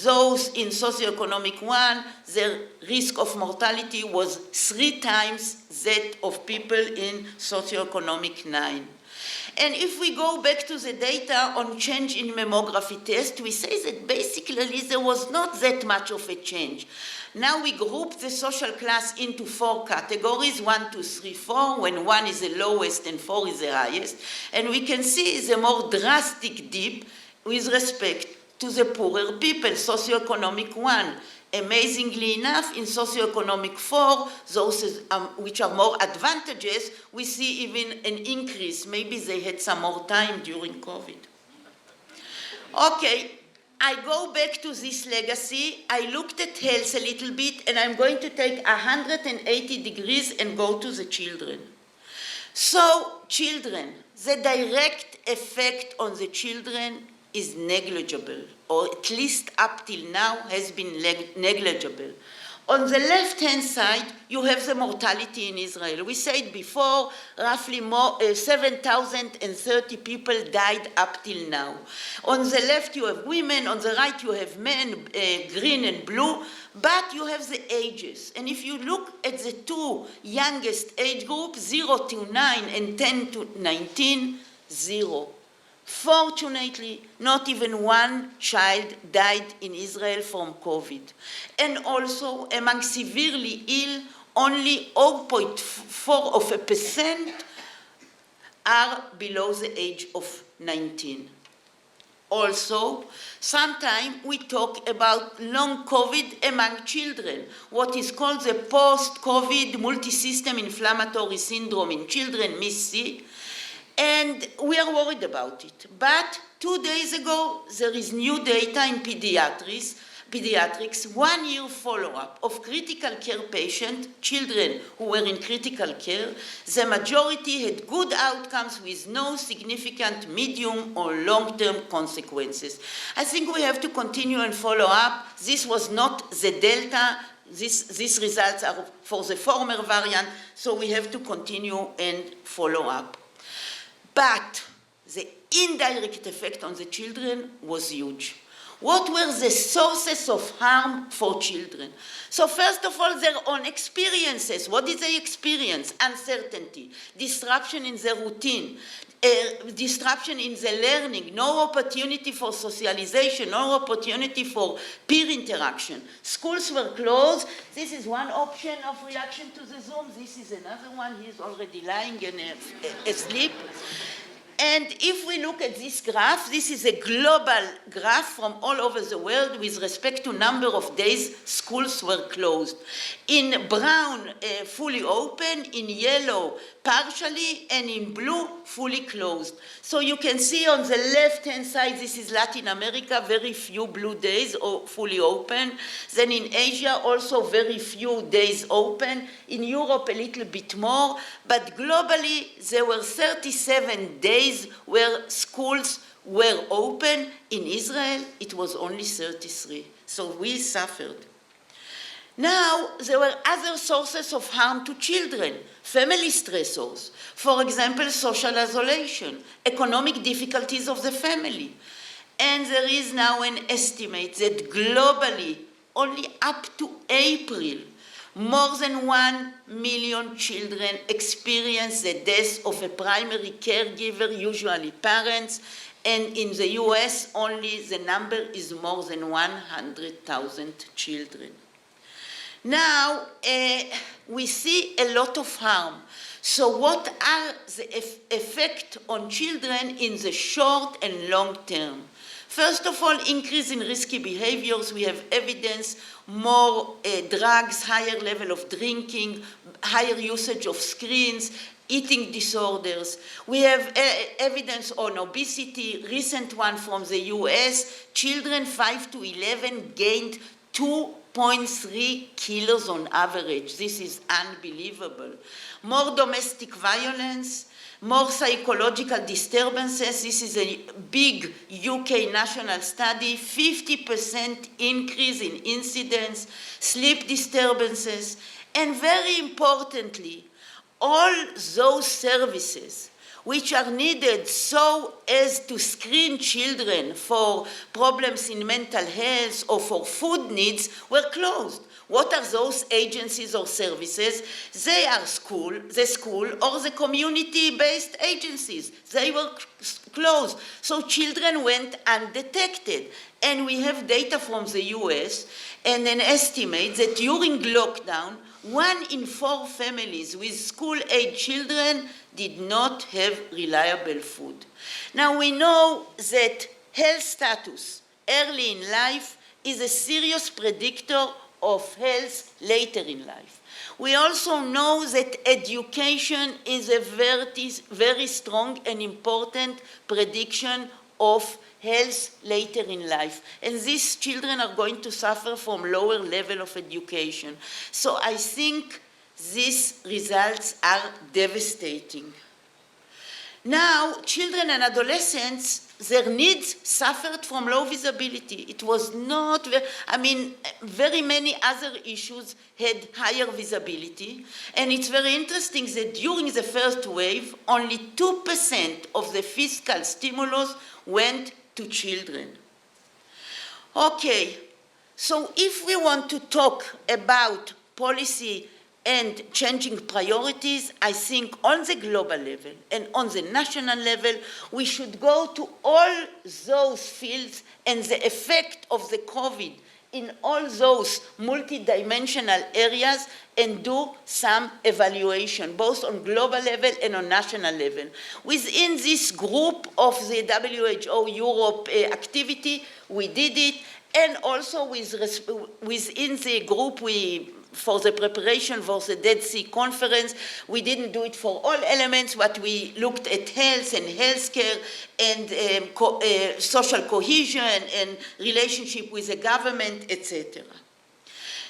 Those in socioeconomic 1, their risk of mortality was 3 times that of people in socioeconomic 9. And if we go back to the data on change in mammography test, we say that basically there was not that much of a change. Now we group the social class into 4 categories, 1, 2, 3, 4, when 1 is the lowest and 4 is the highest. And we can see the more drastic dip with respect to the poorer people, socioeconomic 1. Amazingly enough, in socioeconomic 4, those which are more advantageous, we see even an increase. Maybe they had some more time during COVID. Okay, I go back to this legacy. I looked at health a little bit, and I'm going to take 180 degrees and go to the children. So, children, the direct effect on the children is negligible, or at least up till now has been negligible. On the left-hand side, you have the mortality in Israel. We said before, roughly 7,030 people died up till now. On the left, you have women. On the right, you have men, green and blue. But you have the ages. And if you look at the 2 youngest age groups, 0 to 9 and 10 to 19, 0. Fortunately, not even 1 child died in Israel from COVID. And also, among severely ill, only 0.4% are below the age of 19. Also, sometimes we talk about long COVID among children, what is called the post-COVID multisystem inflammatory syndrome in children, MIS-C. And we are worried about it. But 2 days ago, there is new data in pediatrics, 1-year follow-up of critical care patients, children who were in critical care. The majority had good outcomes with no significant medium or long-term consequences. I think we have to continue and follow up. This was not the Delta. These results are for the former variant, so we have to continue and follow up. But the indirect effect on the children was huge. What were the sources of harm for children? So first of all, their own experiences. What did they experience? Uncertainty, disruption in their routine, disruption in the learning, no opportunity for socialization, no opportunity for peer interaction. Schools were closed. This is one option of reaction to the Zoom. This is another one. He is already lying and asleep. And if we look at this graph, this is a global graph from all over the world with respect to number of days schools were closed. In brown, fully open, in yellow, partially, and in blue, fully closed. So you can see on the left-hand side, this is Latin America, very few blue days fully open. Then in Asia, also very few days open. In Europe, a little bit more. But globally, there were 37 days where schools were open. In Israel, it was only 33. So we suffered. Now, there were other sources of harm to children, family stressors. For example, social isolation, economic difficulties of the family. And there is now an estimate that globally, only up to April, more than 1 million children experience the death of a primary caregiver, usually parents, and in the US only the number is more than 100,000 children. Now, we see a lot of harm. So what are the effects on children in the short and long term? First of all, increase in risky behaviors. We have evidence, more drugs, higher level of drinking, higher usage of screens, eating disorders. We have evidence on obesity, recent one from the US. Children 5 to 11 gained 2.3 kilos on average. This is unbelievable. More domestic violence, more psychological disturbances. This is a big UK national study, 50% increase in incidence, sleep disturbances, and very importantly, all those services which are needed so as to screen children for problems in mental health or for food needs were closed. What are those agencies or services? They are the school or the community-based agencies. They were closed. So children went undetected. And we have data from the US and an estimate that during lockdown, 1 in 4 families with school-age children did not have reliable food. Now we know that health status early in life is a serious predictor of health later in life. We also know that education is a very strong and important prediction of health later in life. And these children are going to suffer from lower level of education. So I think these results are devastating. Now, children and adolescents, their needs suffered from low visibility. It was not, very many other issues had higher visibility. And it's very interesting that during the first wave, only 2% of the fiscal stimulus went to children. Okay, so if we want to talk about policy and changing priorities, I think on the global level and on the national level, we should go to all those fields and the effect of the COVID in all those multidimensional areas and do some evaluation, both on global level and on national level. Within this group of the WHO Europe activity, we did it, and also within the group for the preparation for the Dead Sea Conference, we didn't do it for all elements, but we looked at health and healthcare and social cohesion and relationship with the government, etc.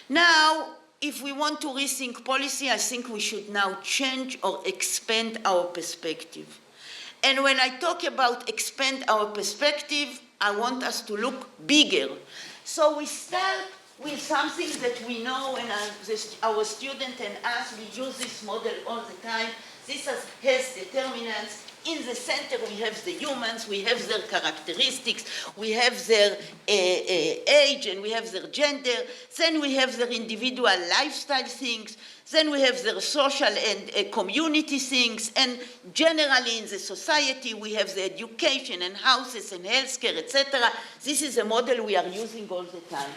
Now, if we want to rethink policy, I think we should now change or expand our perspective. And when I talk about expand our perspective, I want us to look bigger. So we start with something that we know, and our students and us, we use this model all the time. This is health determinants. In the center, we have the humans, we have their characteristics, we have their age, and we have their gender. Then we have their individual lifestyle things. Then we have their social and community things. And generally in the society, we have the education and houses and healthcare, etc. This is a model we are using all the time.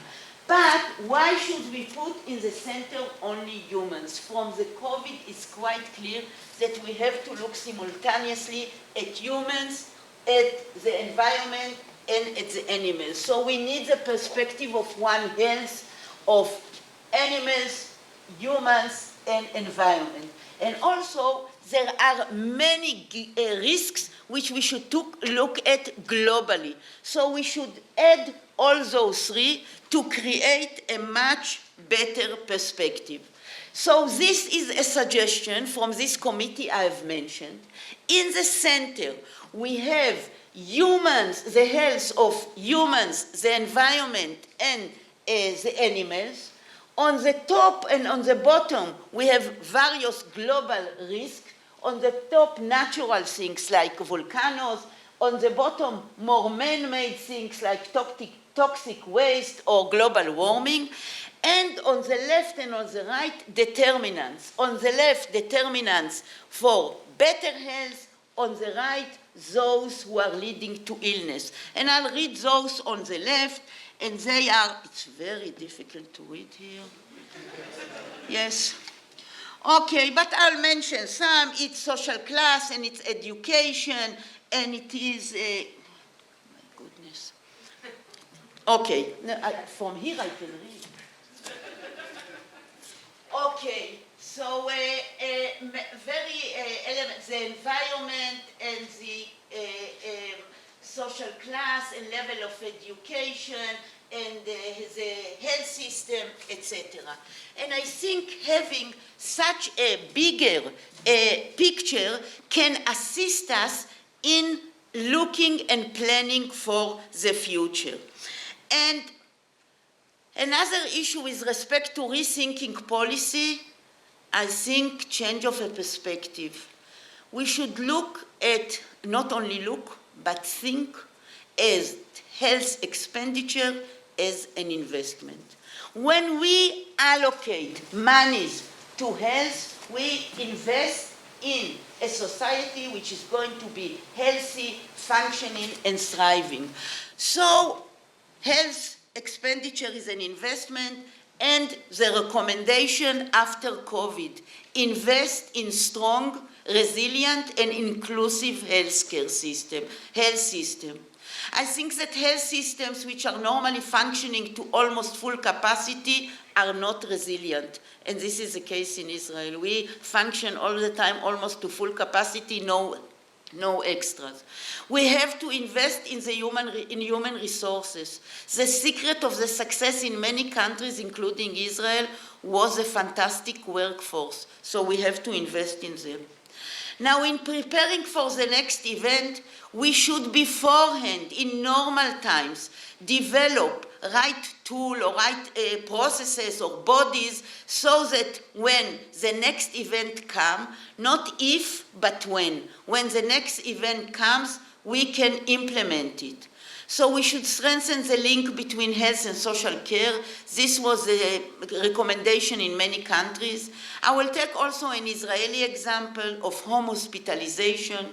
But why should we put in the center only humans? From the COVID, it's quite clear that we have to look simultaneously at humans, at the environment, and at the animals. So we need the perspective of one health of animals, humans, and environment. And also, there are many risks which we should look at globally. So we should add all those three to create a much better perspective. So this is a suggestion from this committee I have mentioned. In the center, we have humans, the health of humans, the environment, and the animals. On the top and on the bottom, we have various global risks. On the top, natural things like volcanoes. On the bottom, more man-made things like toxic waste or global warming. And on the left and on the right, determinants. On the left, determinants for better health. On the right, those who are leading to illness. And I'll read those on the left, and they are, it's very difficult to read here. Yes. Okay, but I'll mention some. It's social class and it's education and it is, my goodness. Okay, no, from here I can read. Okay, so the environment and the social class and level of education and the health system, etc. And I think having such a bigger picture can assist us in looking and planning for the future. And another issue with respect to rethinking policy, I think change of a perspective. We should look at, not only look, but think as health expenditure as an investment. When we allocate monies to health, we invest in a society which is going to be healthy, functioning, and thriving. So health expenditure is an investment, and the recommendation after COVID, invest in strong, resilient, and inclusive health system. I think that health systems which are normally functioning to almost full capacity are not resilient. And this is the case in Israel. We function all the time almost to full capacity, no extras. We have to invest in human resources. The secret of the success in many countries, including Israel, was a fantastic workforce. So we have to invest in them. Now, in preparing for the next event, we should beforehand, in normal times, develop right tool or right processes or bodies so that when the next event comes, not if, but when the next event comes, we can implement it. So we should strengthen the link between health and social care. This was a recommendation in many countries. I will take also an Israeli example of home hospitalization.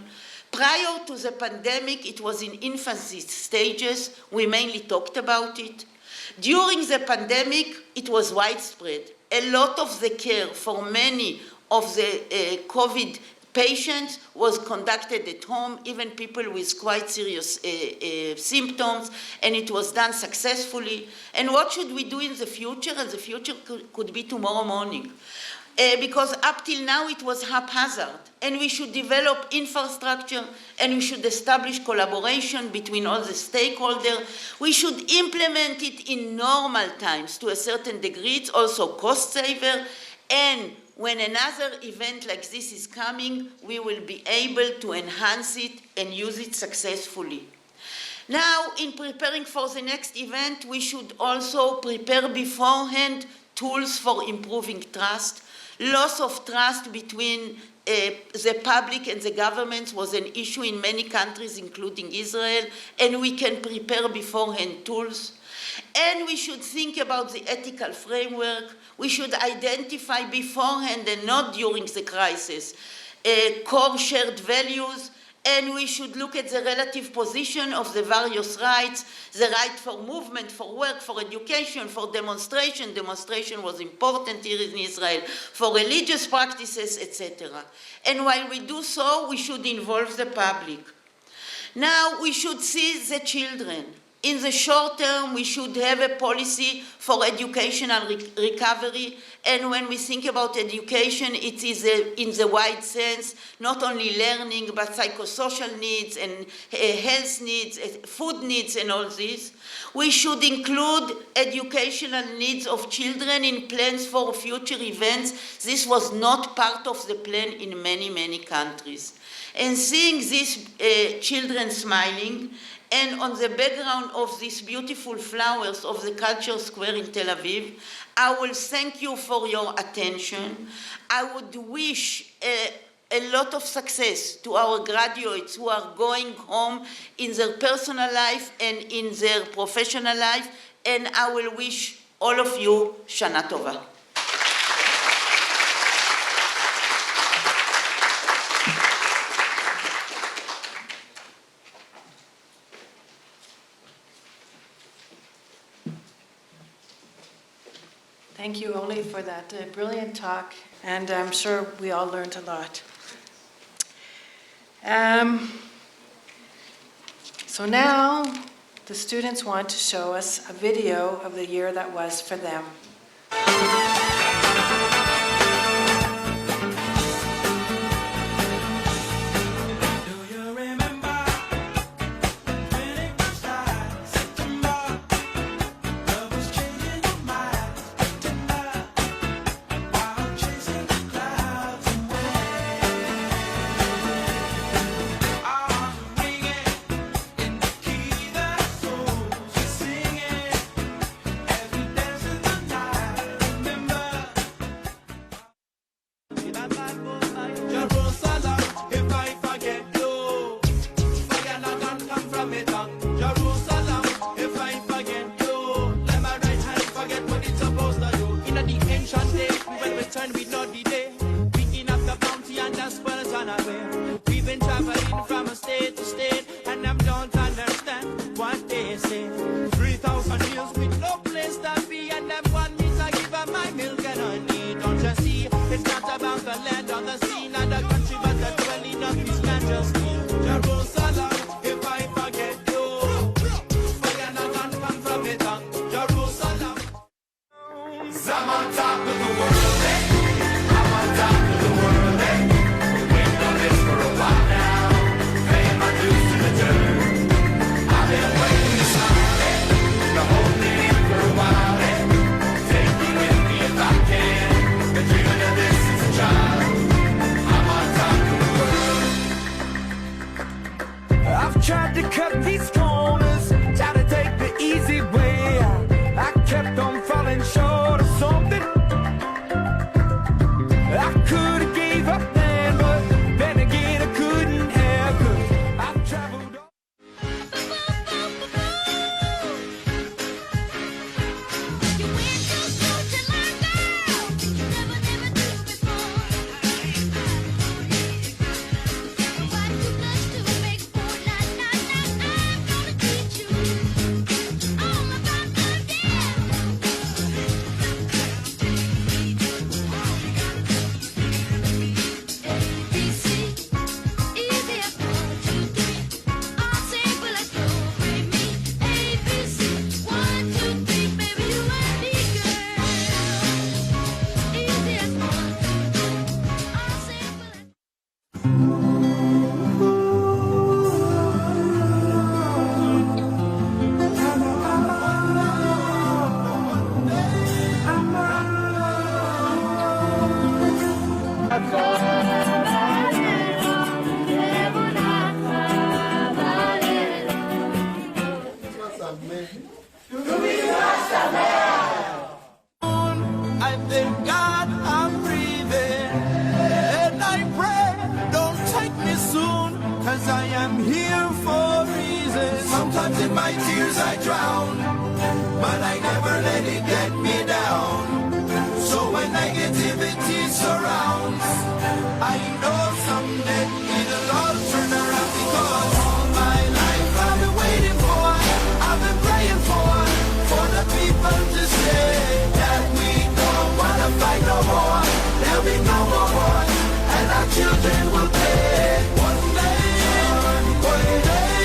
Prior to the pandemic, it was in infancy stages. We mainly talked about it. During the pandemic, it was widespread. A lot of the care for many of the COVID patients was conducted at home, even people with quite serious symptoms, and it was done successfully. And what should we do in the future? And the future could be tomorrow morning. Because up till now it was haphazard, and we should develop infrastructure, and we should establish collaboration between all the stakeholders. We should implement it in normal times to a certain degree. It's also cost saver, and when another event like this is coming, we will be able to enhance it and use it successfully. Now, in preparing for the next event, we should also prepare beforehand tools for improving trust. Loss of trust between the public and the governments was an issue in many countries, including Israel, and we can prepare beforehand tools. And we should think about the ethical framework. We should identify beforehand and not during the crisis core shared values, and we should look at the relative position of the various rights, the right for movement, for work, for education, for demonstration. Demonstration was important here in Israel, for religious practices, etc. And while we do so, we should involve the public. Now, we should see the children. In the short term, we should have a policy for educational recovery. And when we think about education, it is in the wide sense, not only learning, but psychosocial needs and health needs, food needs, and all this. We should include educational needs of children in plans for future events. This was not part of the plan in many, many countries. And seeing these children smiling, and on the background of these beautiful flowers of the Culture Square in Tel Aviv, I will thank you for your attention. I would wish a lot of success to our graduates who are going home in their personal life and in their professional life, and I will wish all of you Shana Tova. Thank you, Oli, for that brilliant talk, and I'm sure we all learned a lot. So now the students want to show us a video of the year that was for them. We've been traveling from state to state, and I don't understand what they say. 3,000 years with no place to be, and them want me to give them my milk and honey. Don't you see? It's not about the land or the sea, not the country, but the dwelling of His Majesty. Jerusalem, if I forget you, fire not gonna come from it. Jerusalem, I'm on top of the world, eh? I'm on top of the world, eh? Waiting on this for a while now, paying my dues to the dirt. I've been waiting to smile, eh? To hold it in for a while, eh? Take me with me if I can. Been dreaming of this since a child. I'm on top of the world. I've tried to cut these corners, tried to take the easy way. I kept on falling short of something. I could have gave up then, but then again I couldn't have, 'cause I've traveled all. I thank God I'm breathing, and I pray don't take me soon, 'cause I am here for a reason. Sometimes in my tears I drown, but I never let it get me down. So when negativity surrounds, I know someday it'll all turn around, because all my life I've been waiting for, I've been praying for the people to say that we don't wanna fight no more. There'll be no more wars, and our children will pay. One day, one day,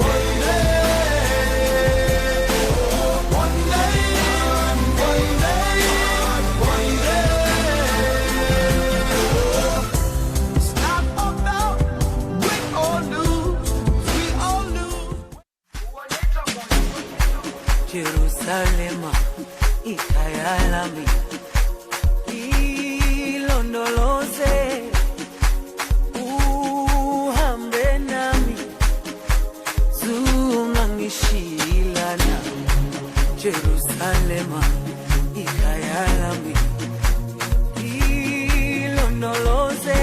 one day, one day, one day, one day. It's not about win or lose, we all lose. Jerusalema, ikhaya lami, ilondoloze, uhambe nami, zungangishilana. Jerusalema, ikhaya lami, ilondoloze,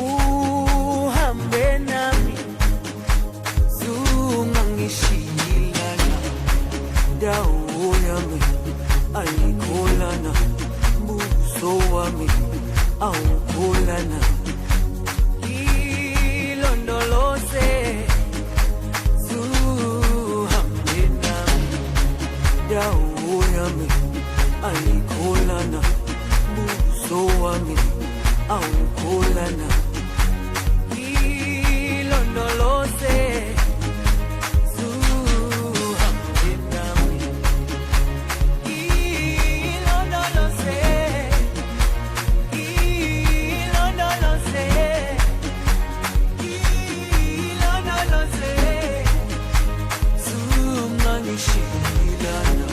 uhambe nami, zungangishilana. Dawo yami ayikholana, buso wami awukholana. Ilondoloze, zuhambe nami. Dawo yami ayikholana buso wami awukholana ilondoloze zuhambe nami ilondoloze ilondoloze ilondoloze zungangishilana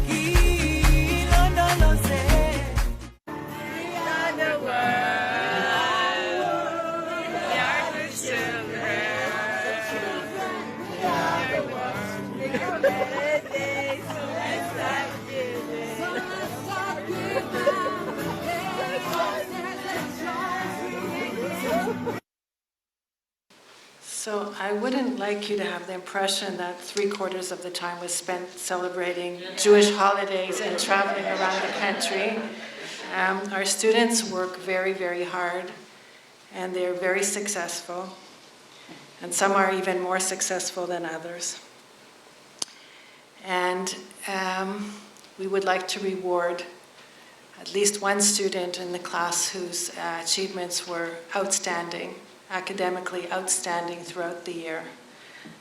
ilondoloze. So I wouldn't like you to have the impression that 3/4 of the time was spent celebrating Jewish holidays and traveling around the country. Our students work very, very hard, and they're very successful, and some are even more successful than others. And we would like to reward at least one student in the class whose achievements were outstanding, academically outstanding throughout the year.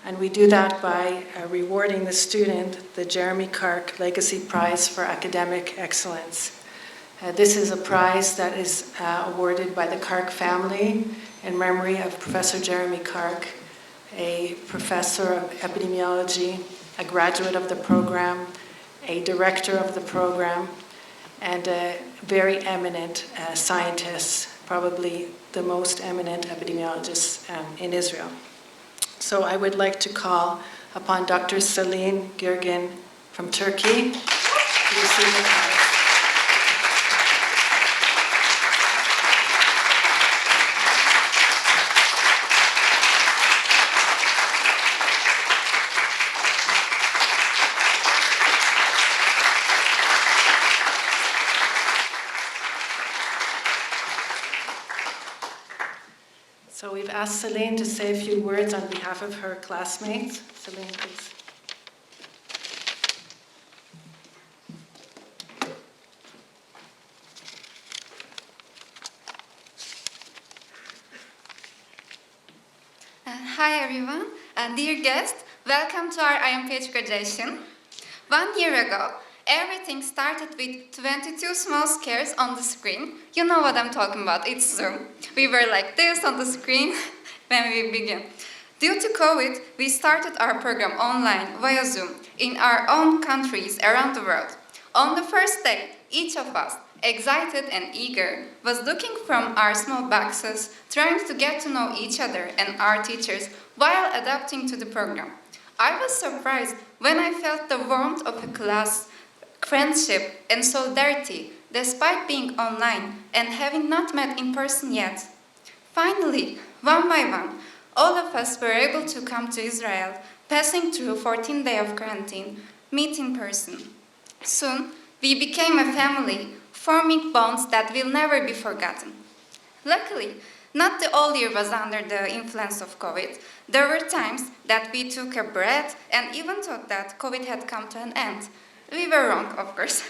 And we do that by rewarding the student the Jeremy Kark Legacy Prize for Academic Excellence. This is a prize that is awarded by the Kark family in memory of Professor Jeremy Kark, a professor of epidemiology, a graduate of the program, a director of the program, and a very eminent scientist, probably the most eminent epidemiologist in Israel. So I would like to call upon Dr. Selin Girgin from Turkey to receive the prize. So we've asked Celine to say a few words on behalf of her classmates. Celine, please. Hi everyone, dear guests, welcome to our MPH graduation. 1 year ago, everything started with 22 small squares on the screen. You know what I'm talking about, it's Zoom. We were like this on the screen when we began. Due to COVID, we started our program online via Zoom in our own countries around the world. On the first day, each of us, excited and eager, was looking from our small boxes, trying to get to know each other and our teachers while adapting to the program. I was surprised when I felt the warmth of a class, friendship and solidarity despite being online and having not met in person yet. Finally, one by one, all of us were able to come to Israel, passing through 14 days of quarantine, meet in person. Soon, we became a family, forming bonds that will never be forgotten. Luckily, not the whole year was under the influence of COVID. There were times that we took a breath and even thought that COVID had come to an end. We were wrong, of course.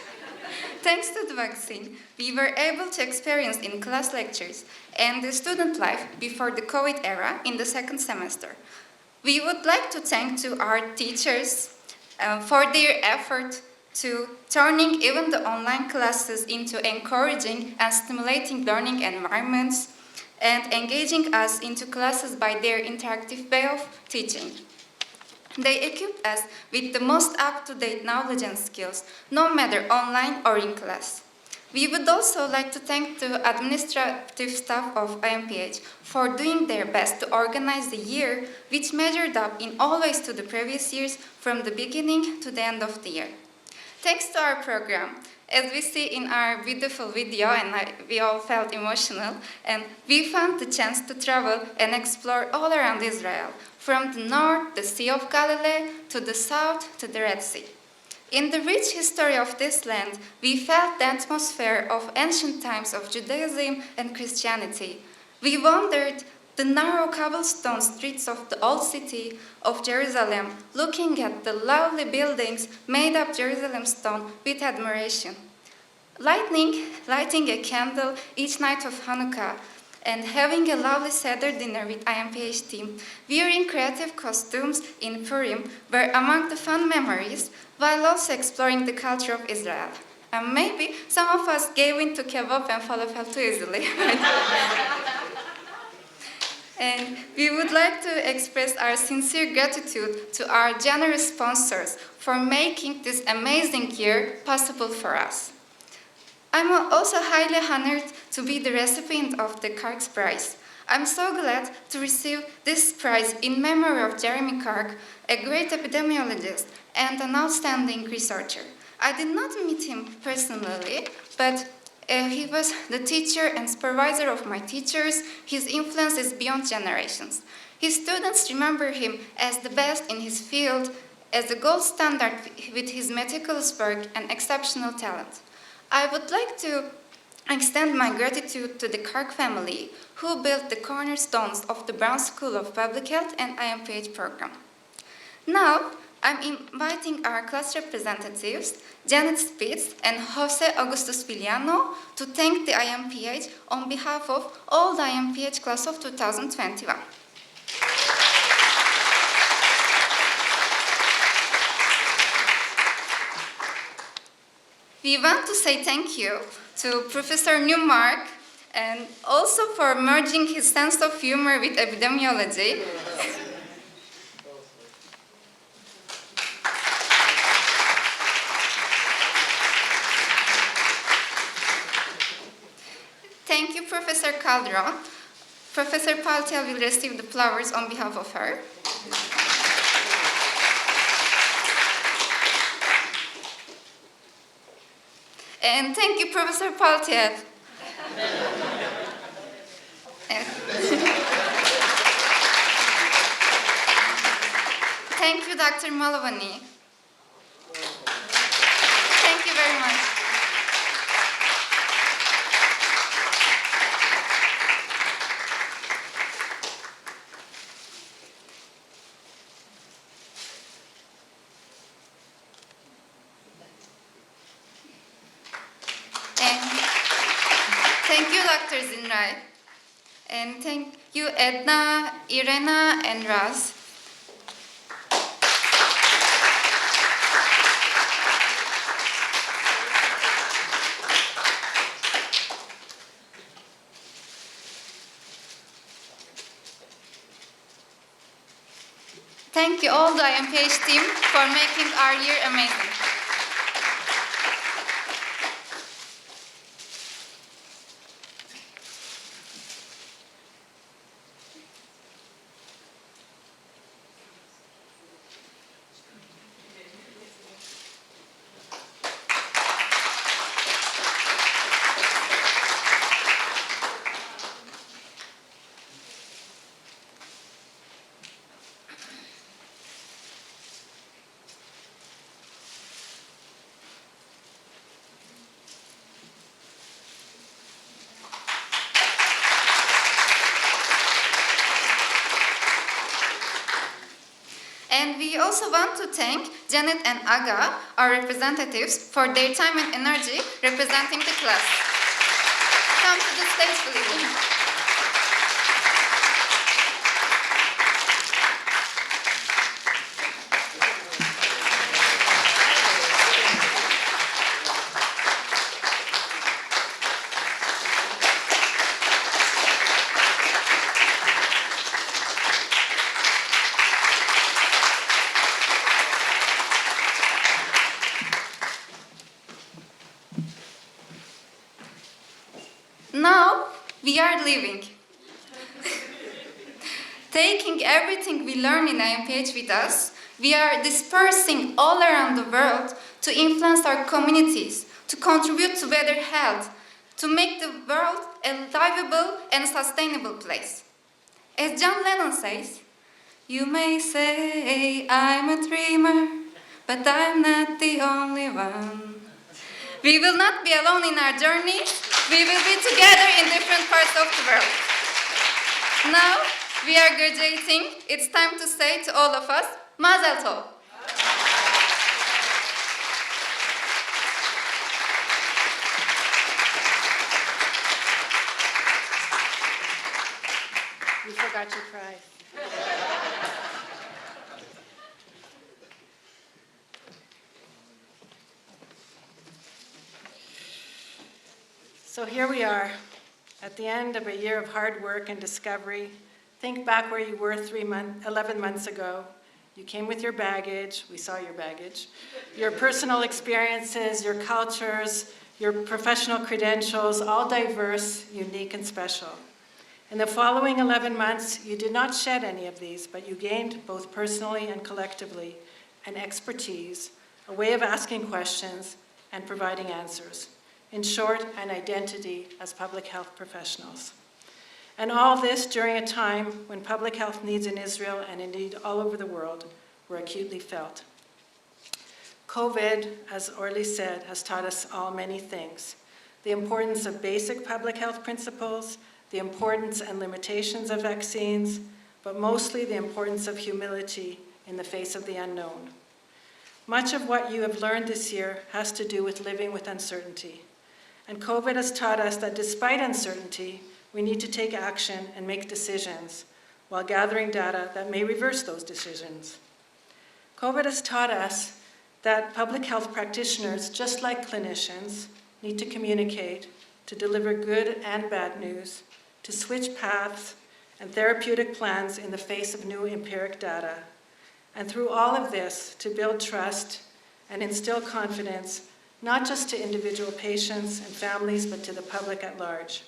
Thanks to the vaccine, we were able to experience in-class lectures and the student life before the COVID era in the second semester. We would like to thank to our teachers for their effort to turning even the online classes into encouraging and stimulating learning environments and engaging us into classes by their interactive way of teaching. They equipped us with the most up-to-date knowledge and skills, no matter online or in class. We would also like to thank the administrative staff of MPH for doing their best to organize the year, which measured up in all ways to the previous years from the beginning to the end of the year. Thanks to our program, as we see in our beautiful video, and we all felt emotional, and we found the chance to travel and explore all around Israel, from the north, the Sea of Galilee, to the south, to the Red Sea. In the rich history of this land, we felt the atmosphere of ancient times of Judaism and Christianity. We wondered the narrow cobblestone streets of the old city of Jerusalem, looking at the lovely buildings made of Jerusalem stone with admiration. Lighting a candle each night of Hanukkah, and having a lovely Seder dinner with IMPH team, wearing creative costumes in Purim were among the fun memories, while also exploring the culture of Israel. And maybe some of us gave in to kebab and falafel too easily. And we would like to express our sincere gratitude to our generous sponsors for making this amazing year possible for us. I'm also highly honored to be the recipient of the Kark's Prize. I'm so glad to receive this prize in memory of Jeremy Kark, a great epidemiologist and an outstanding researcher. I did not meet him personally, but he was the teacher and supervisor of my teachers. His influence is beyond generations. His students remember him as the best in his field, as the gold standard with his meticulous work and exceptional talent. I would like to extend my gratitude to the Kark family, who built the cornerstones of the Brown School of Public Health and IMPH program. Now, I'm inviting our class representatives, Janet Spitz and Jose Augustus Villano, to thank the IMPH on behalf of all the IMPH class of 2021. We want to say thank you to Professor Newmark, and also for merging his sense of humor with epidemiology. Thank you, Professor Calderon. Professor Paltel will receive the flowers on behalf of her. And thank you, Professor Paltel. Thank you, Dr. Malavani. Thank you very much. Thank you, Dr. Zinray. And thank you, Edna, Irena, and Raz. Thank you all the IMPH team for making our year amazing. And we also want to thank Janet and Aga, our representatives, for their time and energy representing the class. Come to the stage, please. Now, we are leaving. Taking everything we learn in IMPH with us, we are dispersing all around the world to influence our communities, to contribute to better health, to make the world a livable and sustainable place. As John Lennon says, "You may say I'm a dreamer, but I'm not the only one." We will not be alone in our journey. We will be together in different parts of the world. Now we are graduating. It's time to say to all of us, Mazel Tov. You forgot your prize. So here we are, at the end of a year of hard work and discovery. Think back where you were 11 months ago. You came with your baggage, we saw your baggage, your personal experiences, your cultures, your professional credentials, all diverse, unique, and special. In the following 11 months, you did not shed any of these, but you gained, both personally and collectively, an expertise, a way of asking questions and providing answers. In short, an identity as public health professionals. And all this during a time when public health needs in Israel, and indeed all over the world, were acutely felt. COVID, as Orly said, has taught us all many things. The importance of basic public health principles, the importance and limitations of vaccines, but mostly the importance of humility in the face of the unknown. Much of what you have learned this year has to do with living with uncertainty. And COVID has taught us that despite uncertainty, we need to take action and make decisions while gathering data that may reverse those decisions. COVID has taught us that public health practitioners, just like clinicians, need to communicate, to deliver good and bad news, to switch paths and therapeutic plans in the face of new empiric data, and through all of this, to build trust and instill confidence, not just to individual patients and families, but to the public at large.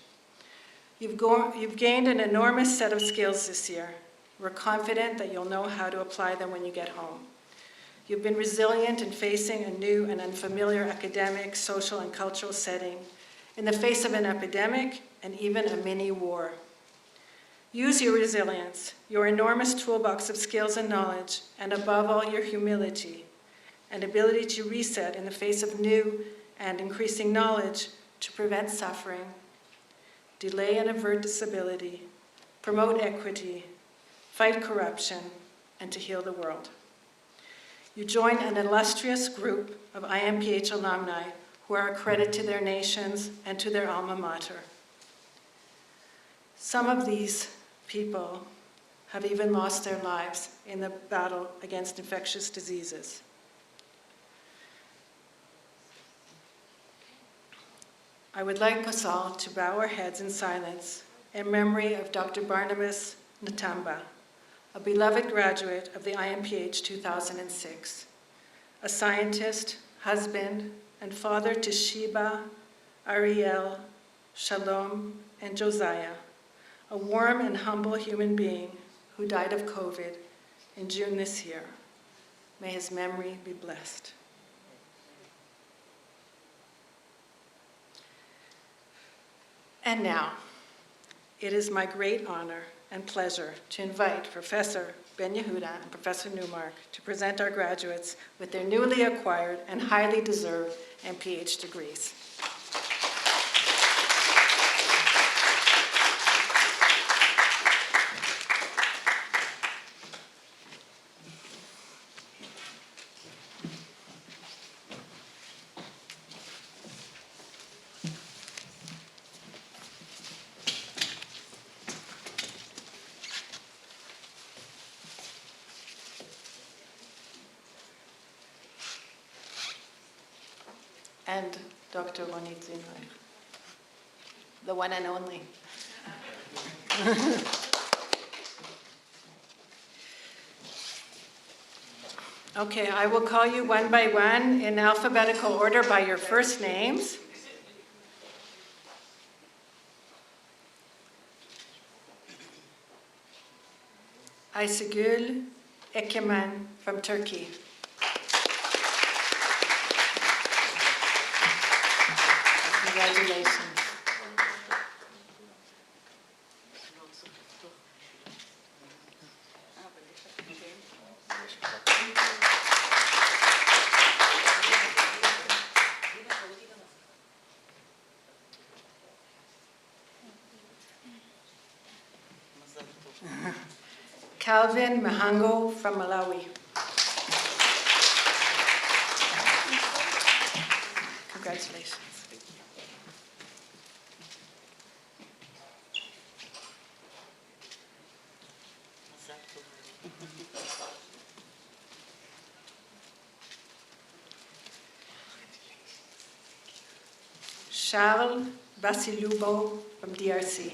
You've gained an enormous set of skills this year. We're confident that you'll know how to apply them when you get home. You've been resilient in facing a new and unfamiliar academic, social, and cultural setting in the face of an epidemic and even a mini war. Use your resilience, your enormous toolbox of skills and knowledge, and above all, your humility and ability to reset in the face of new and increasing knowledge to prevent suffering, delay and avert disability, promote equity, fight corruption, and to heal the world. You join an illustrious group of IMPH alumni who are a credit to their nations and to their alma mater. Some of these people have even lost their lives in the battle against infectious diseases. I would like us all to bow our heads in silence in memory of Dr. Barnabas Natamba, a beloved graduate of the IMPH 2006, a scientist, husband, and father to Sheba, Ariel, Shalom, and Josiah, a warm and humble human being who died of COVID in June this year. May his memory be blessed. And now, it is my great honor and pleasure to invite Professor Ben Yehuda and Professor Newmark to present our graduates with their newly acquired and highly deserved MPH degrees. And Dr. Ronit Zinrich, the one and only. Okay, I will call you one by one in alphabetical order by your first names. Aysegül Ekemen from Turkey. Congratulations. Calvin Mihango from Malawi. Congratulations. Charles Basilubo from DRC.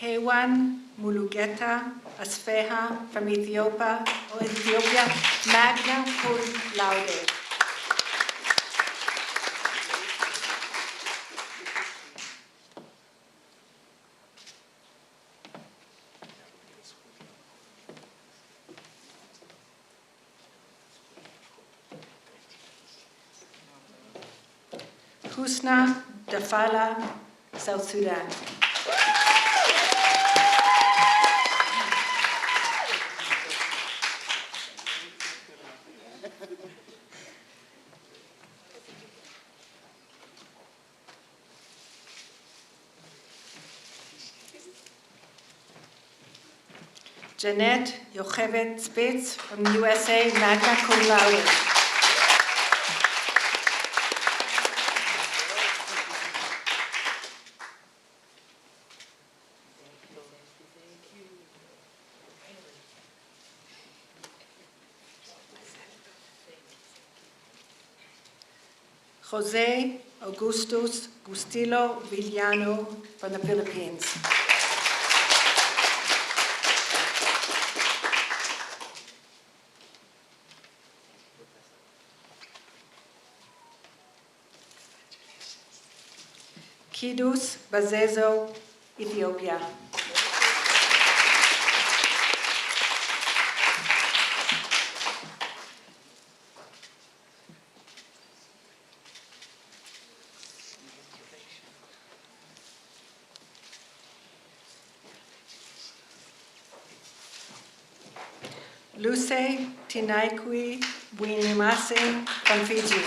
Hewan Mulugeta Asfeha from Ethiopia, magna cum laude. Husna Dafala, South Sudan. Jeanette Yocheved Spitz from USA, magna cum laude. Jose Augustus Bustillo Villano from the Philippines. Kidus Bazezo, Ethiopia. Luce Tinaikwi Winimase from Fiji.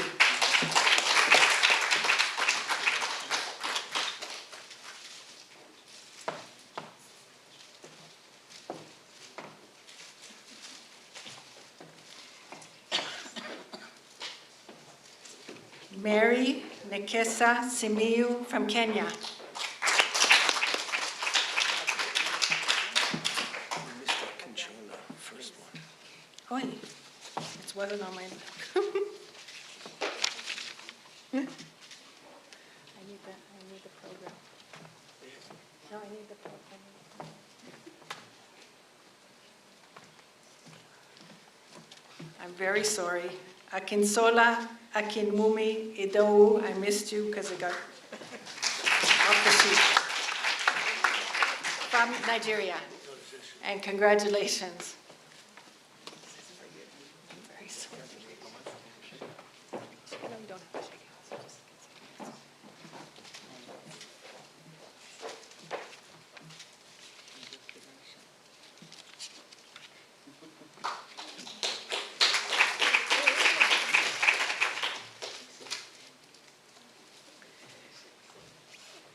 Mary Nekesa Simiyu from Kenya. Oh, it wasn't on my list. I need the program. No, I need the program. I'm very sorry. Akinsola Akinmumi Idou, I missed you because it got off the sheet. From Nigeria. And congratulations.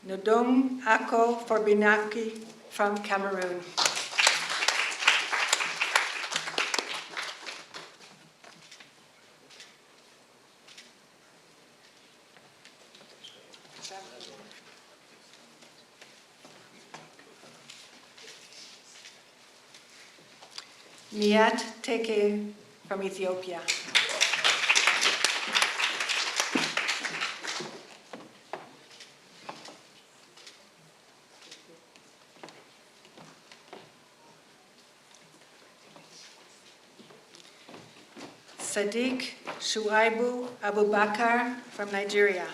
Nodong Ako Forbinaki from Cameroon. Niat Teke from Ethiopia. Sadiq Shuaibu Abubakar from Nigeria.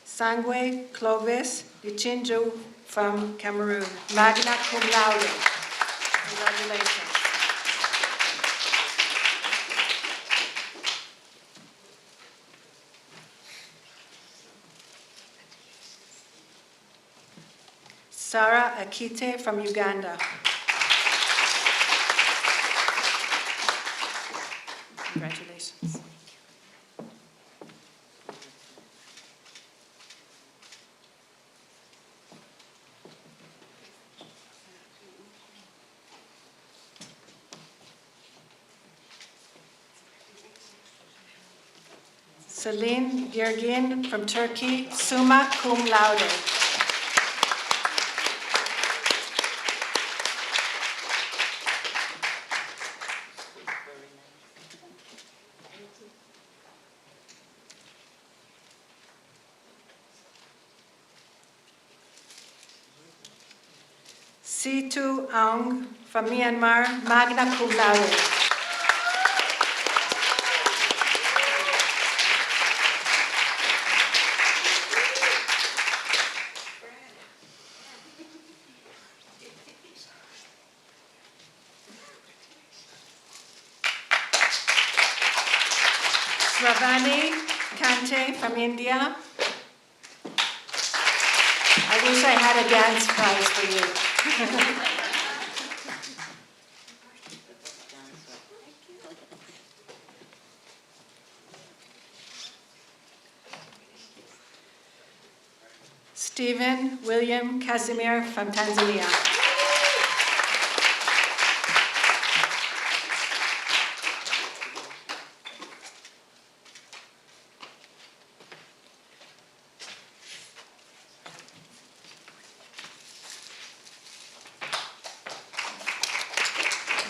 Sangwe Clovis Lichinju from Cameroon, magna cum laude. Congratulations. Sarah Akite from Uganda. Congratulations. Celine Girgin from Turkey, summa cum laude. Situ Aung from Myanmar, magna cum laude. Sravani Kante from India. I wish I had a dance prize for you. Stephen William Casimir from Tanzania.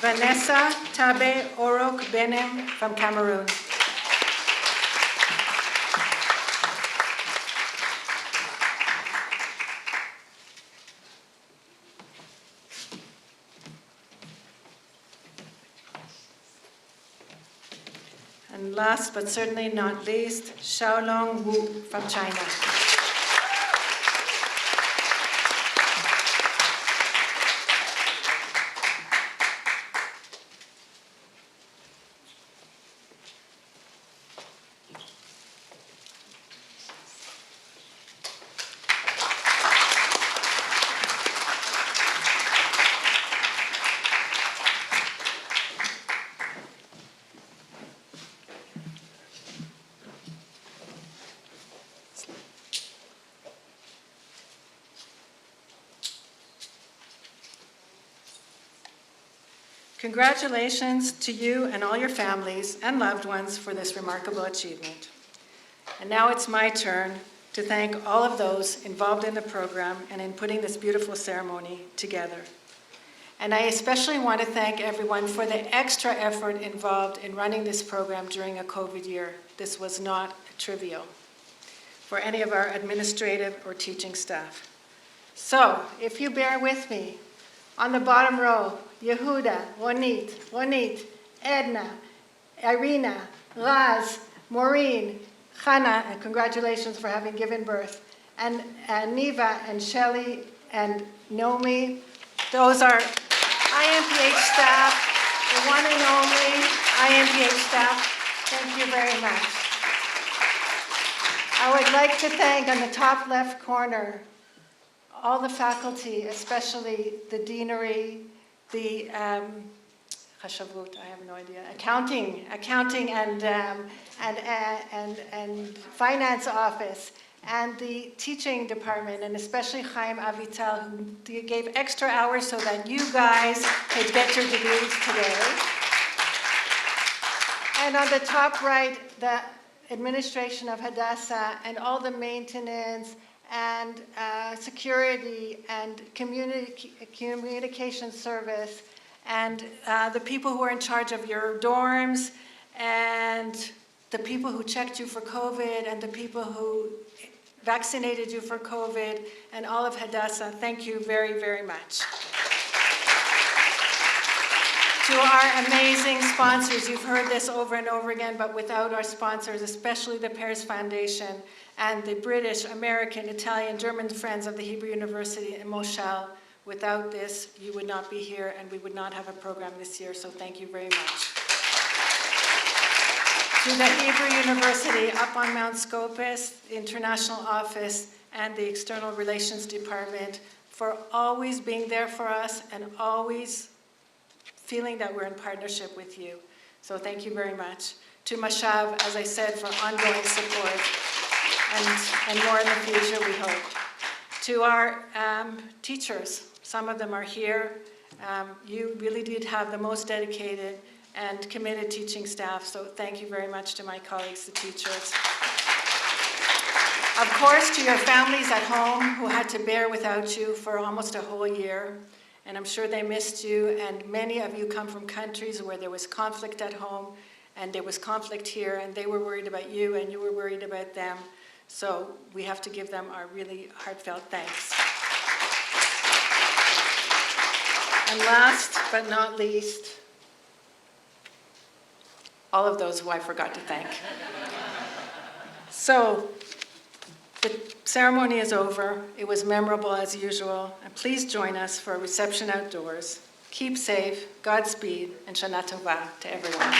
Vanessa Tabe Orok Benem from Cameroon. And last but certainly not least, Xiaolong Wu from China. Congratulations to you and all your families and loved ones for this remarkable achievement. And now it's my turn to thank all of those involved in the program and in putting this beautiful ceremony together. And I especially want to thank everyone for the extra effort involved in running this program during a COVID year. This was not trivial for any of our administrative or teaching staff. So, if you bear with me, on the bottom row, Yehuda, Ronit, Edna, Irina, Raz, Maureen, Chana, and congratulations for having given birth, and Neva and Shelley and Nomi. Those are IMPH staff, the one and only IMPH staff. Thank you very much. I would like to thank on the top left corner all the faculty, especially the deanery, the Chashavut, I have no idea, accounting and finance office, and the teaching department, and especially Chaim Avital, who gave extra hours so that you guys could get your degrees today. And on the top right, the administration of Hadassah and all the maintenance and security and communication service and the people who are in charge of your dorms and the people who checked you for COVID and the people who vaccinated you for COVID and all of Hadassah, thank you very, very much. To our amazing sponsors, you've heard this over and over again, but without our sponsors, especially the Pears Foundation and the British, American, Italian, German friends of the Hebrew University in Moshel. Without this, you would not be here, and we would not have a program this year, so thank you very much. To the Hebrew University up on Mount Scopus, the International Office, and the External Relations Department for always being there for us and always feeling that we're in partnership with you. So thank you very much. To Mashav, as I said, for ongoing support and more in the future, we hope. To our teachers, some of them are here. You really did have the most dedicated and committed teaching staff, so thank you very much to my colleagues, the teachers. Of course, to your families at home who had to bear without you for almost a whole year, and I'm sure they missed you, and many of you come from countries where there was conflict at home, and there was conflict here, and they were worried about you, and you were worried about them, so we have to give them our really heartfelt thanks. And last but not least, all of those who I forgot to thank. So, the ceremony is over. It was memorable as usual. And please join us for a reception outdoors. Keep safe, Godspeed, and Shana Tova to everyone.